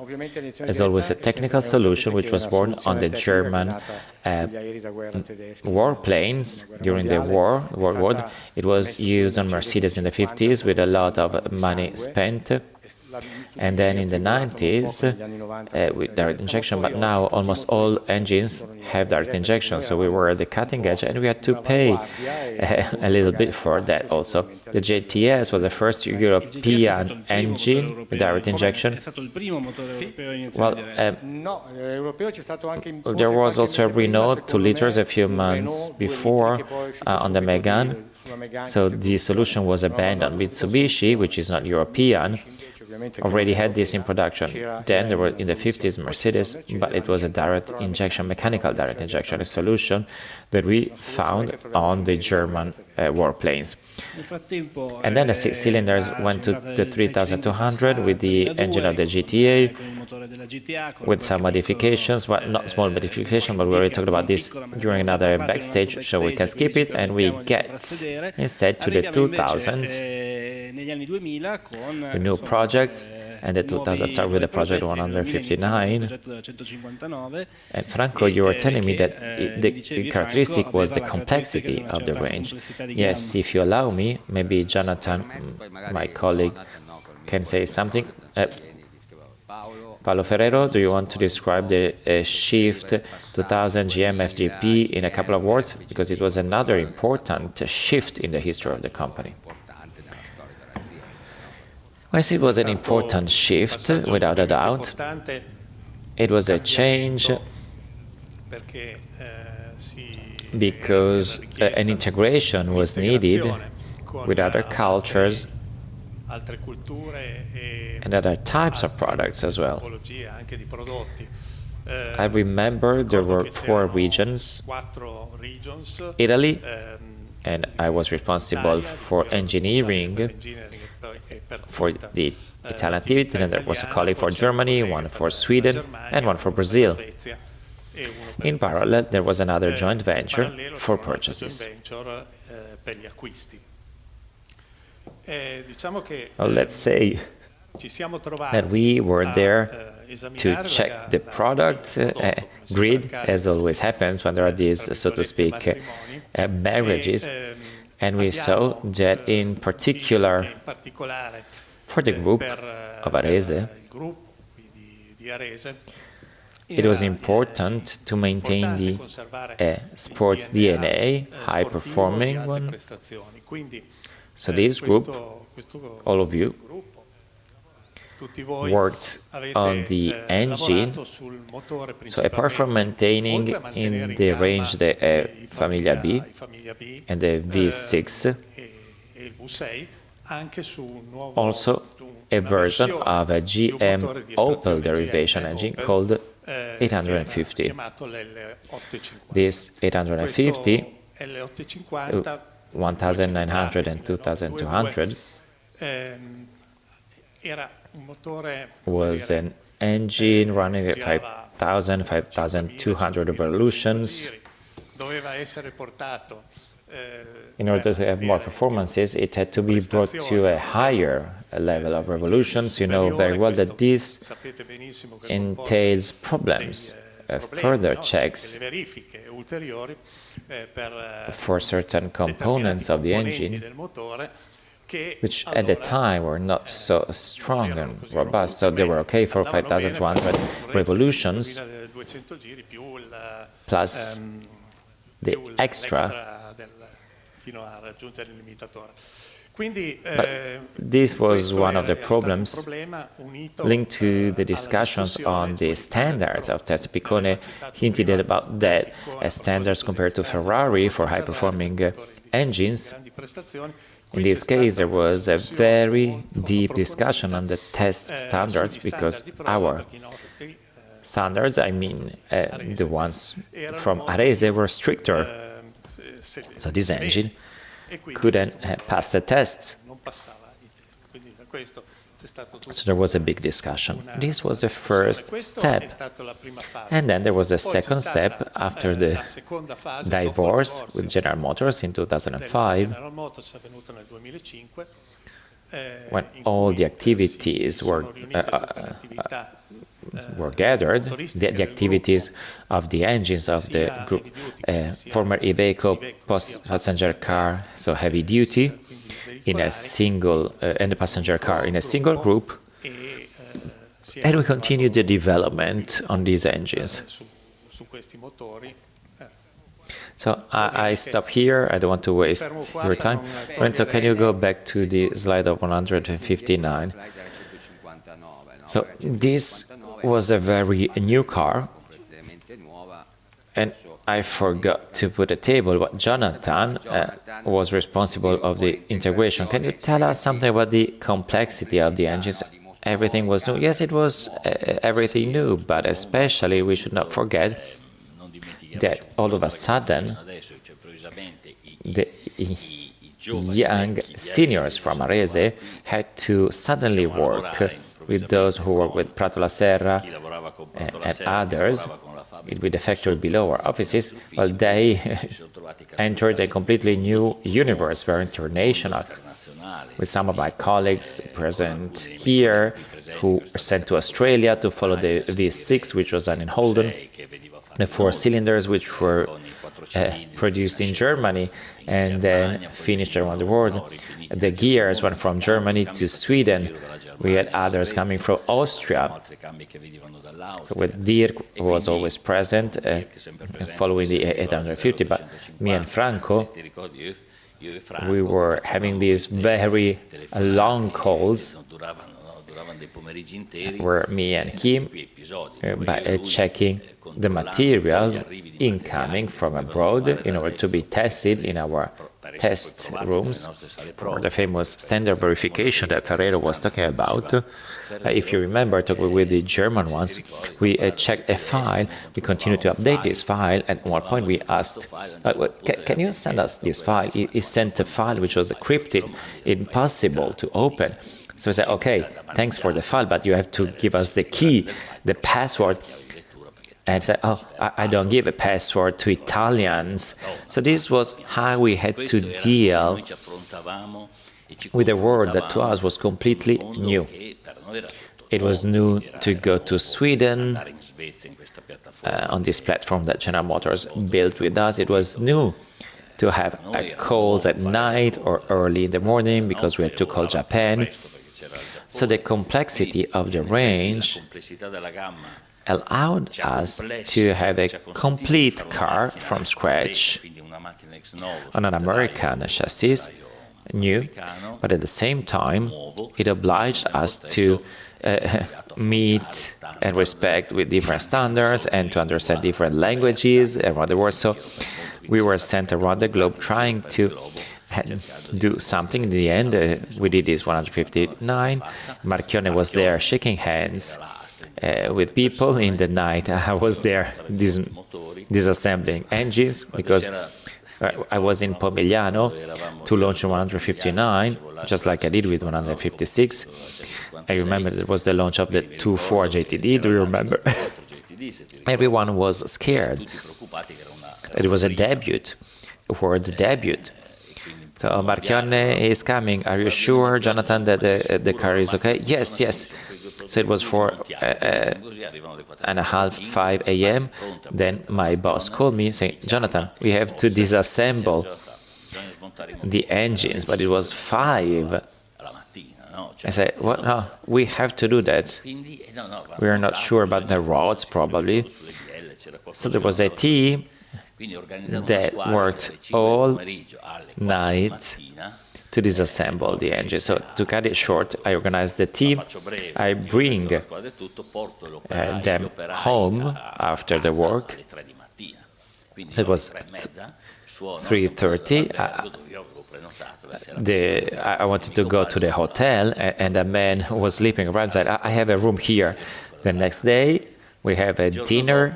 is always a technical solution which was born on the German warplanes during the World War. It was used on Mercedes in the 50s with a lot of money spent. And then in the 90s with direct injection, but now almost all engines have direct injection, so we were at the cutting edge and we had to pay a little bit for that also. The JTS was the first European engine with direct injection. Well, there was also a Renault 2 liters a few months before on the Megane, so the solution was abandoned. Mitsubishi, which is not European, already had this in production. Then there were in the 50s Mercedes, but it was a direct injection, mechanical direct injection, a solution that we found on the German warplanes. And then the 6 cylinders went to the 3200 with the engine of the GTA, with some modifications, but not small modifications, but we already talked about this during another backstage, so we can skip it, and we get instead to the 2000s. With new projects, and the 2000 started with the project 159. And Franco, you were telling me that the characteristic was the complexity of the range. Yes, if you allow me, maybe Jonathan, my colleague, can say something. Paolo Ferrero, do you want to describe the Shift 2000 GM FJP in a couple of words? Because it was another important shift in the history of the company. Yes, it was an important shift, without a doubt. It was a change because an integration was needed with other cultures and other types of products as well. I remember there were 4 regions, Italy, and I was responsible for engineering for the Italian activity, and there was a colleague for Germany, one for Sweden, and one for Brazil. In parallel, there was another joint venture for purchases. Well, let's say that we were there to check the product grid, as always happens when there are these, so to speak, marriages. And we saw that in particular for the group of Arese, it was important to maintain the sports DNA, high-performing one. So this group, all of you, worked on the engine. So apart from maintaining in the range the Famiglia B and the V6, also a version of a GM Opel derivation engine called 850. This 850, 1900 and 2200, was an engine running at 5,000, 5,200 revolutions. In order to have more performances, it had to be brought to a higher level of revolutions. You know very well that this entails problems, further checks for certain components of the engine, which at the time were not so strong and robust, so they were okay for 5,200 revolutions, plus the extra But this was one of the problems linked to the discussions on the standards of test. Piccone hinted about that as standards compared to Ferrari for high-performing engines. In this case, there was a very deep discussion on the test standards because our standards, I mean the ones from Arese, were stricter. So this engine couldn't pass the tests. So there was a big discussion. This was the first step. And then there was a second step after the divorce with General Motors in 2005, when all the activities were gathered, the activities of the engines of the group, former Iveco passenger car, so heavy duty, in a single, and the passenger car in a single group, and we continued the development on these engines. So I stop here. I don't want to waste your time. Lorenzo, can you go back to the slide of 159? So this was a very new car, and I forgot to put a table, but Jonathan was responsible of the integration. Can you tell us something about the complexity of the engines? Everything was new. Yes, it was everything new, but especially we should not forget that all of a sudden the young seniors from Arese had to suddenly work with those who work with Prato La Serra and others, with the factory below our offices. Well, they entered a completely new universe, very international, with some of my colleagues present here who were sent to Australia to follow the V6, which was done in Holden, the 4 cylinders, which were produced in Germany and then finished around the world. The gears went from Germany to Sweden. We had others coming from Austria. So with Dirk was always present, following the 850, but me and Franco, we were having these very long calls where me and him by checking the material incoming from abroad in order to be tested in our test rooms for the famous standard verification that Ferrero was talking about. If you remember, talking with the German ones, we checked a file, we continued to update this file, and at one point we asked, can you send us this file? He sent a file which was encrypted, impossible to open. So we said, okay, thanks for the file, but you have to give us the key, the password. And said, oh, I don't give a password to Italians. So this was how we had to deal with a world that to us was completely new. It was new to go to Sweden on this platform that General Motors built with us. It was new to have calls at night or early in the morning because we had to call Japan. So the complexity of the range allowed us to have a complete car from scratch on an American chassis, new, but at the same time it obliged us to meet and respect with different standards and to understand different languages around the world. So we were sent around the globe trying to do something. In the end, we did this 159. Marchione was there shaking hands with people in the night. I was there disassembling engines because I was in Pomigliano to launch 159, just like I did with 156. I remember it was the launch of the 2.4 JTD, do you remember? Everyone was scared. It was a debut, for the debut. So Marchione is coming. Are you sure, Jonathan, that the car is okay? Yes, yes. So it was 4:30, 5 a.m. Then my boss called me saying, Jonathan, we have to disassemble the engines, but it was 5. I said, what? No, we have to do that. We are not sure about the rods, probably. So there was a team that worked all night to to disassemble the engine. So to cut it short, I organized the team. I bring them home after the work. So it was 3:30. I wanted to go to the hotel, and a man who was sleeping around said, I have a room here. The next day, we have a dinner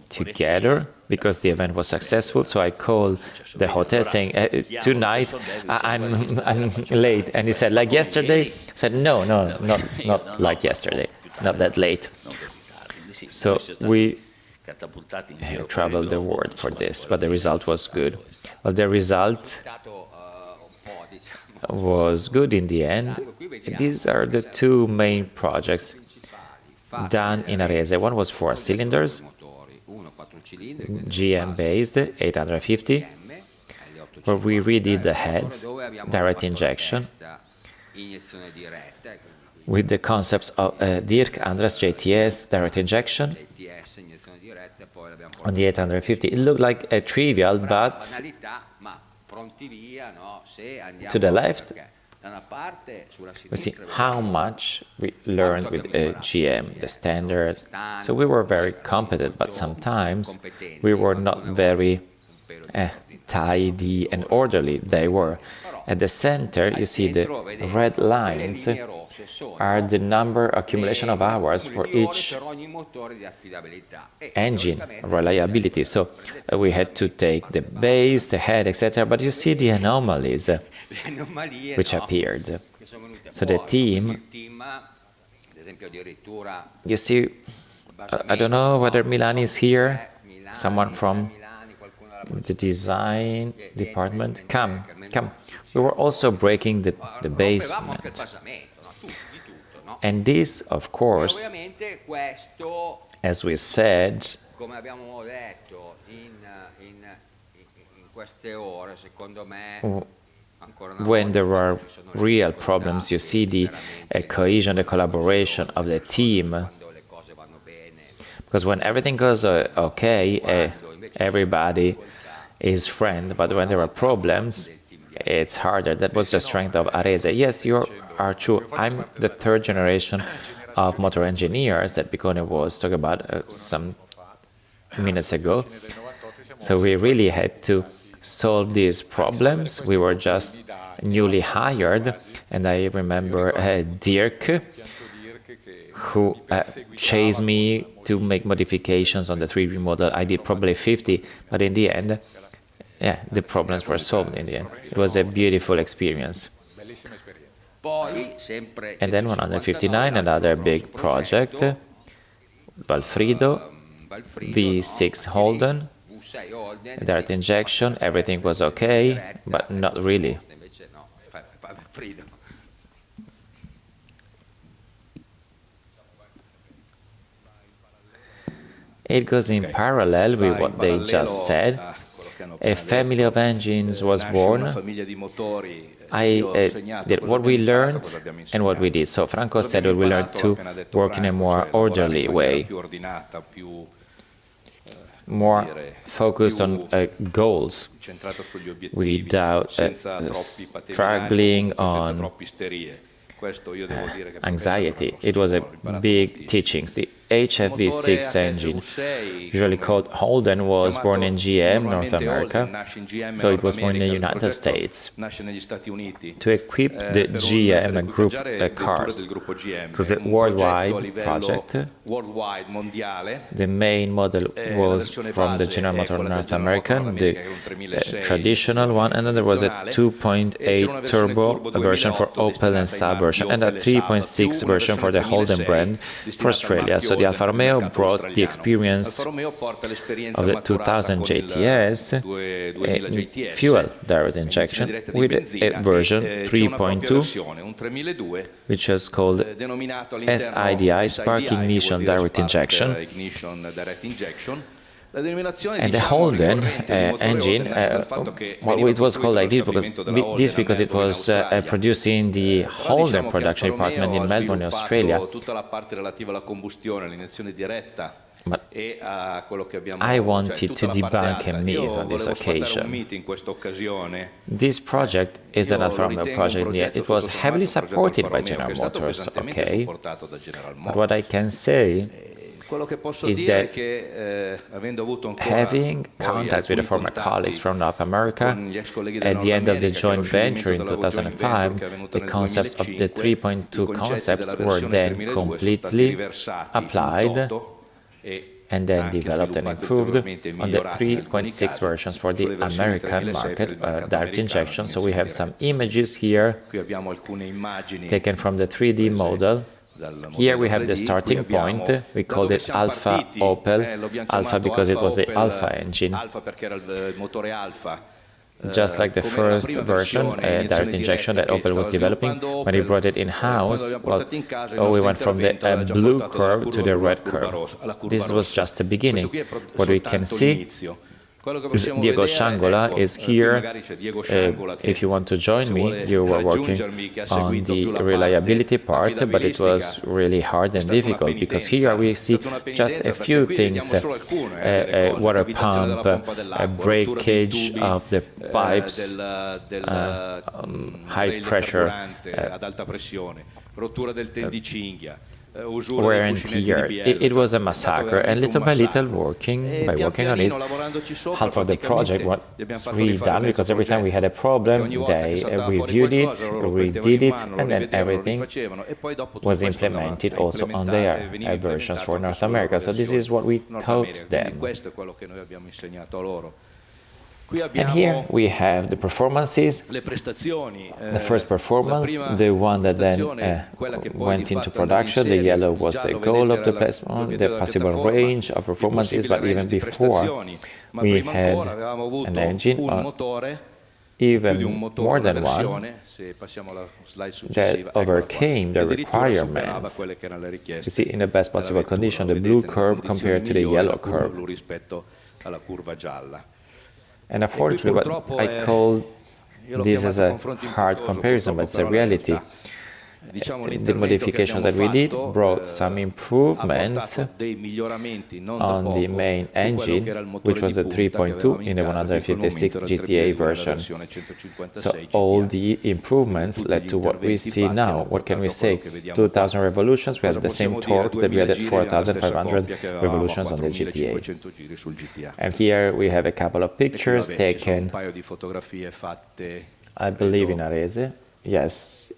together because the event was successful. So I called the hotel saying, tonight I'm late. And he said, like yesterday? I said, no, not like yesterday, not that late. So we traveled the world for this, but the result was good. Well, the result was good in the end. These are the two main projects done in Arese. One was 4 cylinders, GM based, 850, where we redid the heads, direct injection, with the concepts of Dirk, Andras, JTS, direct injection. On the 850, it looked like a trivial, but to the left, we see how much we learned with GM, the standard. So we were very competent, but sometimes we were not very tidy and orderly. They were. At the center, you see the red lines are the number accumulation of hours for each engine reliability. So we had to take the base, the head, etc. But you see the anomalies which appeared. So the team, you see, I don't know whether Milan is here, someone from the design department. Come. We were also breaking the basement. And this, of course, as we said, when there are real problems, you see the cohesion, the collaboration of the team. Because when everything goes okay, everybody is friend. But when there are problems, it's harder. That was the strength of Arese. Yes, you are true. I'm the 3rd generation of motor engineers that Piccone was talking about some minutes ago. So we really had to solve these problems. We were just newly hired, and I remember Dirk, who chased me to make modifications on the 3B model. I did probably 50, but in the end, the problems were solved in the end. It was a beautiful experience. And then 159, another big project, Valfrido, V6 Holden, direct injection, everything was okay, but not really. It goes in parallel with what they just said. A family of engines was born. I did what we learned and what we did. So Franco said that we learned to work in a more orderly way, more focused on goals, without struggling on anxiety. It was a big teaching. The HFV6 engine, usually called Holden, was born in GM, North America, so it was born in the United States to equip the GM group cars. It was a worldwide project. The main model was from the General Motors North American, the traditional one, and then there was a 2.8 turbo version for Opel and Saab version, and a 3.6 version for the Holden brand for Australia. So the Alfa Romeo brought the experience of the 2000 JTS, fuel direct injection, with a version 3.2, which was called SIDI, Spark Ignition Direct Injection. And the Holden engine, well, it was called like this because it was produced in the Holden production department in Melbourne, Australia. But I wanted to debunk a myth on this occasion. This project is an Alfa Romeo project, yet it was heavily supported by General Motors, okay? But what I can say is that having contacts with the former colleagues from North America, at the end of the joint venture in 2005, the concepts of the 3.2 concepts were then completely applied and then developed and improved on the 3.6 versions for the American market, direct injection. So we have some images here taken from the 3D model. Here we have the starting point. We called it Alfa Opel, Alfa because it was the Alfa engine. Just like the first version, direct injection that Opel was developing, when he brought it in-house, well, we went from the blue curve to the red curve. This was just the beginning. What we can see, Diego Sciangola is here. If you want to join me, you were working on the reliability part, but it was really hard and difficult because here we see just a few things, a water pump, a breakage of the pipes, high pressure, wear and tear. It was a massacre, and little by little, by working on it, half of the project was redone because every time we had a problem, they reviewed it, redid it, and then everything was implemented also on their versions for North America. So this is what we taught them. And here we have the performances, the first performance, the one that then went into production. The yellow was the goal of the possible range of performances, but even before we had an engine, even more than one, that overcame the requirements. You see, in the best possible condition, the blue curve compared to the yellow curve. And unfortunately, what I call this as a hard comparison, but it's a reality. The modifications that we did brought some improvements on the main engine, which was the 3.2 in the 156 GTA version. So all the improvements led to what we see now. What can we say? 2,000 revolutions, we had the same torque that we had at 4,500 revolutions on the GTA. And here we have a couple of pictures taken, I believe, in Arese. Yes,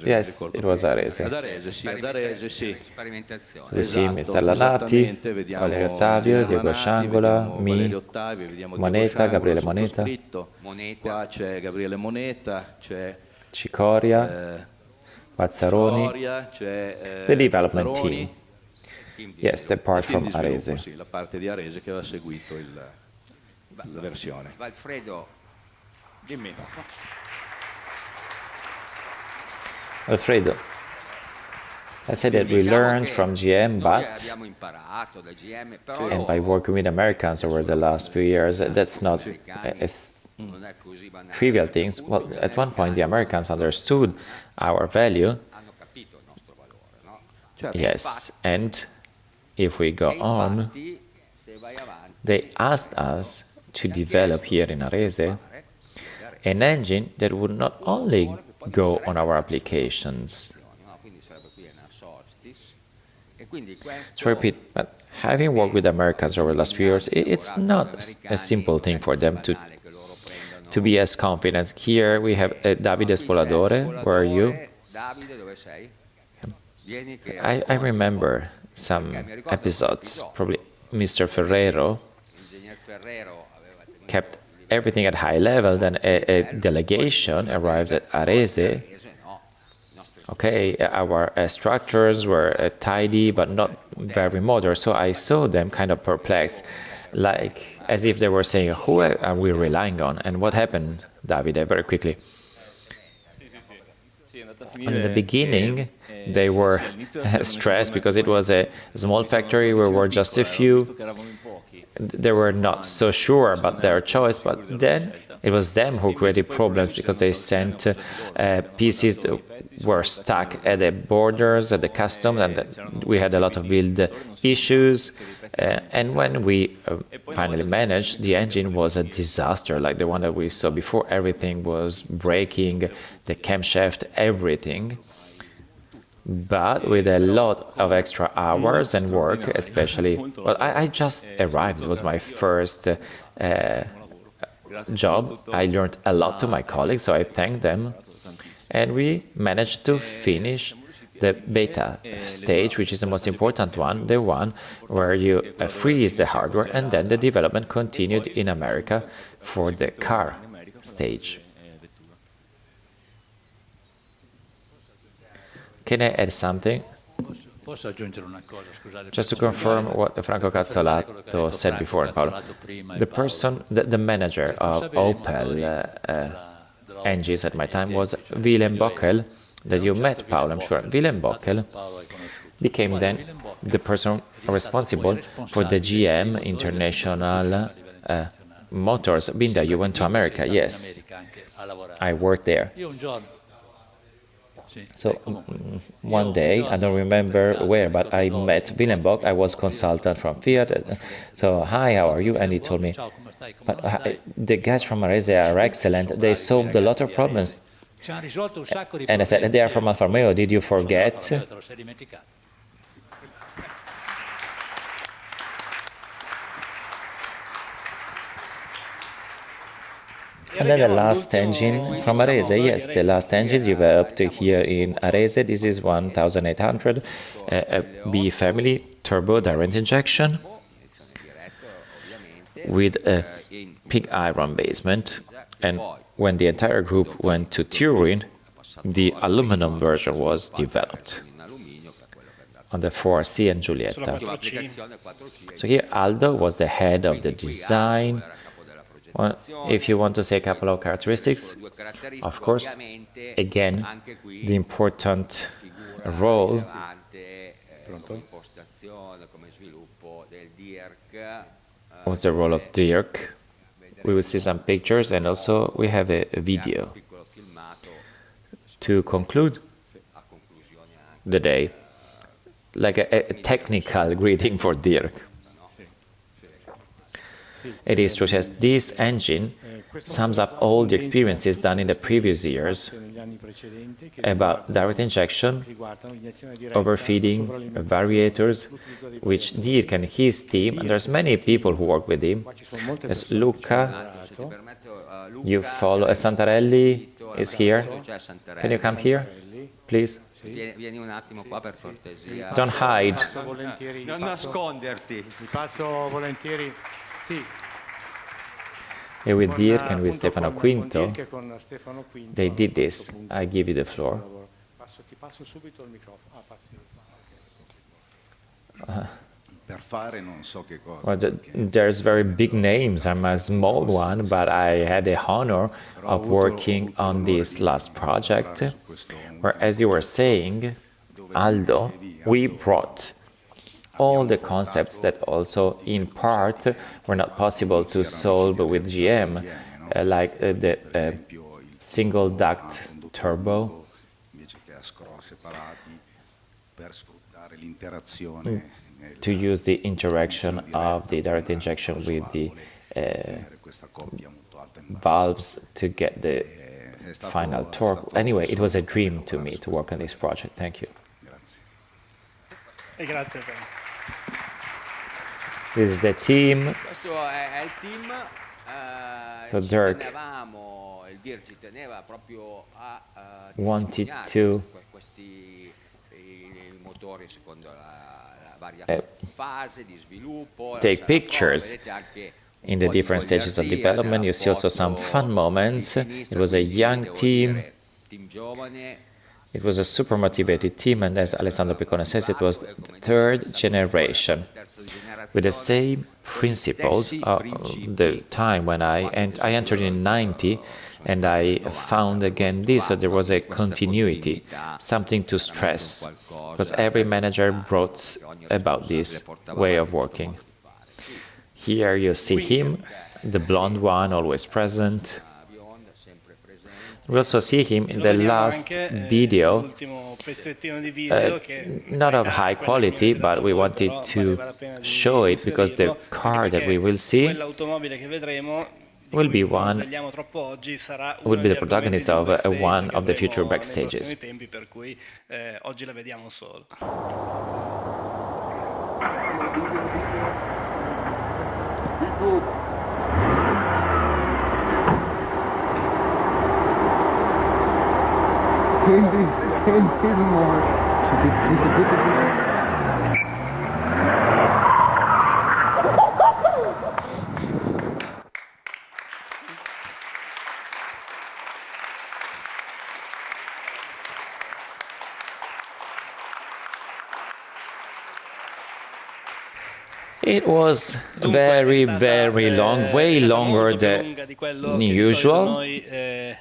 yes, it was Arese. So we see Mr. Lanati, Valerio Ottavio, Diego Sciangola, me, Moneta, Gabriele Moneta, Cicoria, Pazzaroni, the development team. Yes, the part from Arese. Alfredo, I said that we learned from GM, but, and by working with Americans over the last few years, that's not a trivial things. Well, at one point the Americans understood our value. Yes, and if we go on, they asked us to develop here in Arese an engine that would not only go on our applications. To repeat, but having worked with Americans over the last few years, it's not a simple thing for them to be as confident. Here we have Davide Spoladore. Where are you? I remember some episodes. Probably Mr. Ferrero kept everything at high level. Then a delegation arrived at Arese. Okay, our structures were tidy but not very modern, so I saw them kind of perplexed, like as if they were saying, who are we relying on? And what happened, Davide, very quickly? In the beginning, they were stressed because it was a small factory where were just a few. They were not so sure about their choice, but then It was them who created problems because they sent pieces that were stuck at the borders, at the customs, and we had a lot of build issues. And when we finally managed, the engine was a disaster, like the one that we saw before. Everything was breaking, the camshaft, everything. But with a lot of extra hours and work, especially, well, I just arrived. It was my first job. I learned a lot to my colleagues, so I thank them. And we managed to finish the beta stage, which is the most important one, the one where you freeze the hardware, and then the development continued in America for the car stage. Can I add something? Posso aggiungere una cosa, scusate. Just to confirm what Franco Cazzolato said before, Paolo. The manager of Opel engines at my time was Willem Bockel, that you met, Paolo, I'm sure. Willem Bockel became then the person responsible for the GM International Motors. Been there, you went to America, yes. I worked there. So one day, I don't remember where, but I met Willem Bock. I was consultant from Fiat. So, hi, how are you? And he told me, but the guys from Arese are excellent. They solved a lot of problems. And I said, they are from Alfa Romeo. Did you forget? And then the last engine from Arese, yes, the last engine developed here in Arese. This is 1800 B family turbo direct injection with a pig iron basement. And when the entire group went to Turin, the aluminum version was developed on the 4C and Giulietta. So here Aldo was the head of the design. Well, if you want to say a couple of characteristics, of course, again, the important role was the role of Dirk. We will see some pictures, and also we have a video to conclude the day, like a technical greeting for Dirk. It is true that this engine sums up all the experiences done in the previous years about direct injection, overfeeding, variators, which Dirk and his team, and there's many people who work with him. There's Luca, you follow, Santarelli is here. Can you come here, please? Don't hide. Non nasconderti. Mi passo volentieri. Sì. Here with Dirk and with Stefano Quinto, they did this. I give you the floor. Ti passo subito il microfono. Well, there's very big names. I'm a small one, but I had the honor of working on this last project, where, as you were saying, Aldo, we brought all the concepts that also, in part, were not possible to solve with GM, like the single duct turbo, to use the interaction of the direct injection with the valves to get the final torque. Anyway, it was a dream to me to work on this project. Thank you. Grazie. This is the team. So Dirk wanted to take pictures in the different stages of development. You see also some fun moments. It was a young team. It was a super motivated team, and as Alessandro Piccone says, it was the third generation with the same principles of the time when I entered in 90, and I found again this, so there was a continuity, something to stress, because every manager brought about this way of working. Here you see him, the blonde one, always present. We also see him in the Lo vediamo last anche, video, l'ultimo pezzettino di video che not of high quella che mi quality, avete dato but we voi, wanted però to valeva la pena di show it because the inserirlo, car anche that we perché will see quell'automobile che vedremo, di will cui be non one svegliamo troppo oggi, sarà will uno be degli the protagonist argomenti of di un backstage one che of the future avremo nei backstages. prossimi tempi, per cui oggi la vediamo solo. It was Dunque, very, è stata, very long, way è stata longer molto più than lunga di quello che di solito usual, noi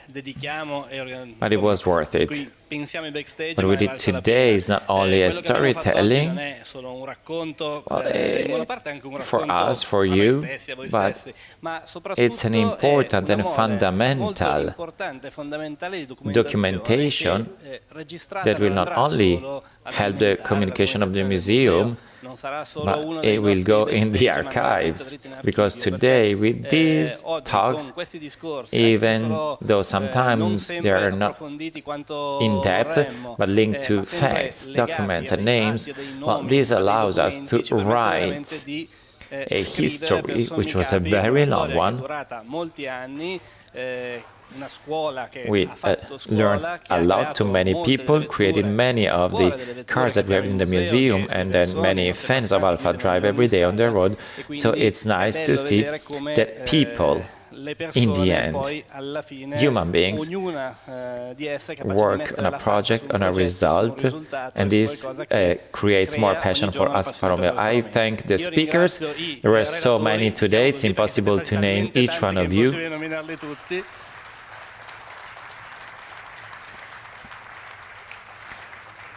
dedichiamo but it was worth it. qui pensiamo ai backstage, What ma we è did valsa la today pena. is not only a Quello che abbiamo fatto oggi non storytelling è solo un racconto, well, in buona parte anche un for racconto us, for a noi you, stessi, a voi but stessi, ma soprattutto it's an important è un and amore molto fundamental importante, fondamentale di documentation che, registrata that will non not andrà only solo ad help the alimentare la communication of the comunicazione del museum, non sarà solo but uno dei it will nostri go in the backstage, ma andrà anche archives, dritto in because archivio, today perché, with these oggi talks, con questi discorsi, anche se even sono, though non sometimes they sempre are not approfonditi quanto in depth, vorremmo, but linked ma to sempre facts, legati documents, a and dei names, fatti, a dei well, nomi, this a dei allows us to documenti, ci permette veramente write di a scrivere history, per which sommi was a capi very una long storia che è one. durata molti anni, una scuola che We ha fatto learned scuola, che a ha lot to creato many molte people, delle created vetture, many il of cuore the delle vetture cars che that we have abbiamo in in the museo, museum, che le and then persone, i many nostri fans of passaggi Alpha vedranno drive negli anni every day on the 60, road. e So quindi it's è nice to bello see vedere come that people, le in the persone end, poi alla fine, human beings, ognuna di esse è capace di work mettere on a la faccia su project, un on a progetto, su un result, risultato and e su this qualcosa che creates more crea ogni passion for giorno una Alfa passione per Romeo. I l'Alfa Romeo. thank the Io speakers. ringrazio i There are so relatori, many today, it's diciamo così, impossible perché to siete name talmente each one tanti che è of you. impossibile nominarli tutti.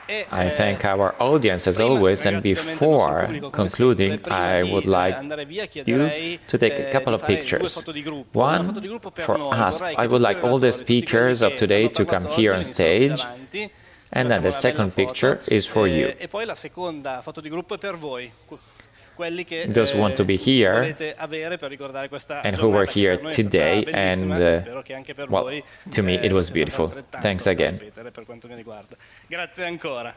I thank our audience as always, and before concluding, I would like you to take a couple of pictures. One, for us, I would like all the speakers of today to come here on stage, and then the second picture is for you. E poi la seconda foto di gruppo è per voi, quelli che Those who want to be here volete avere per ricordare questa and who were giornata che here per noi è stata today, bellissima, and spero che anche per well, voi to me it was sia stato beautiful. altrettanto Thanks da again. ripetere per quanto mi riguarda. Grazie ancora.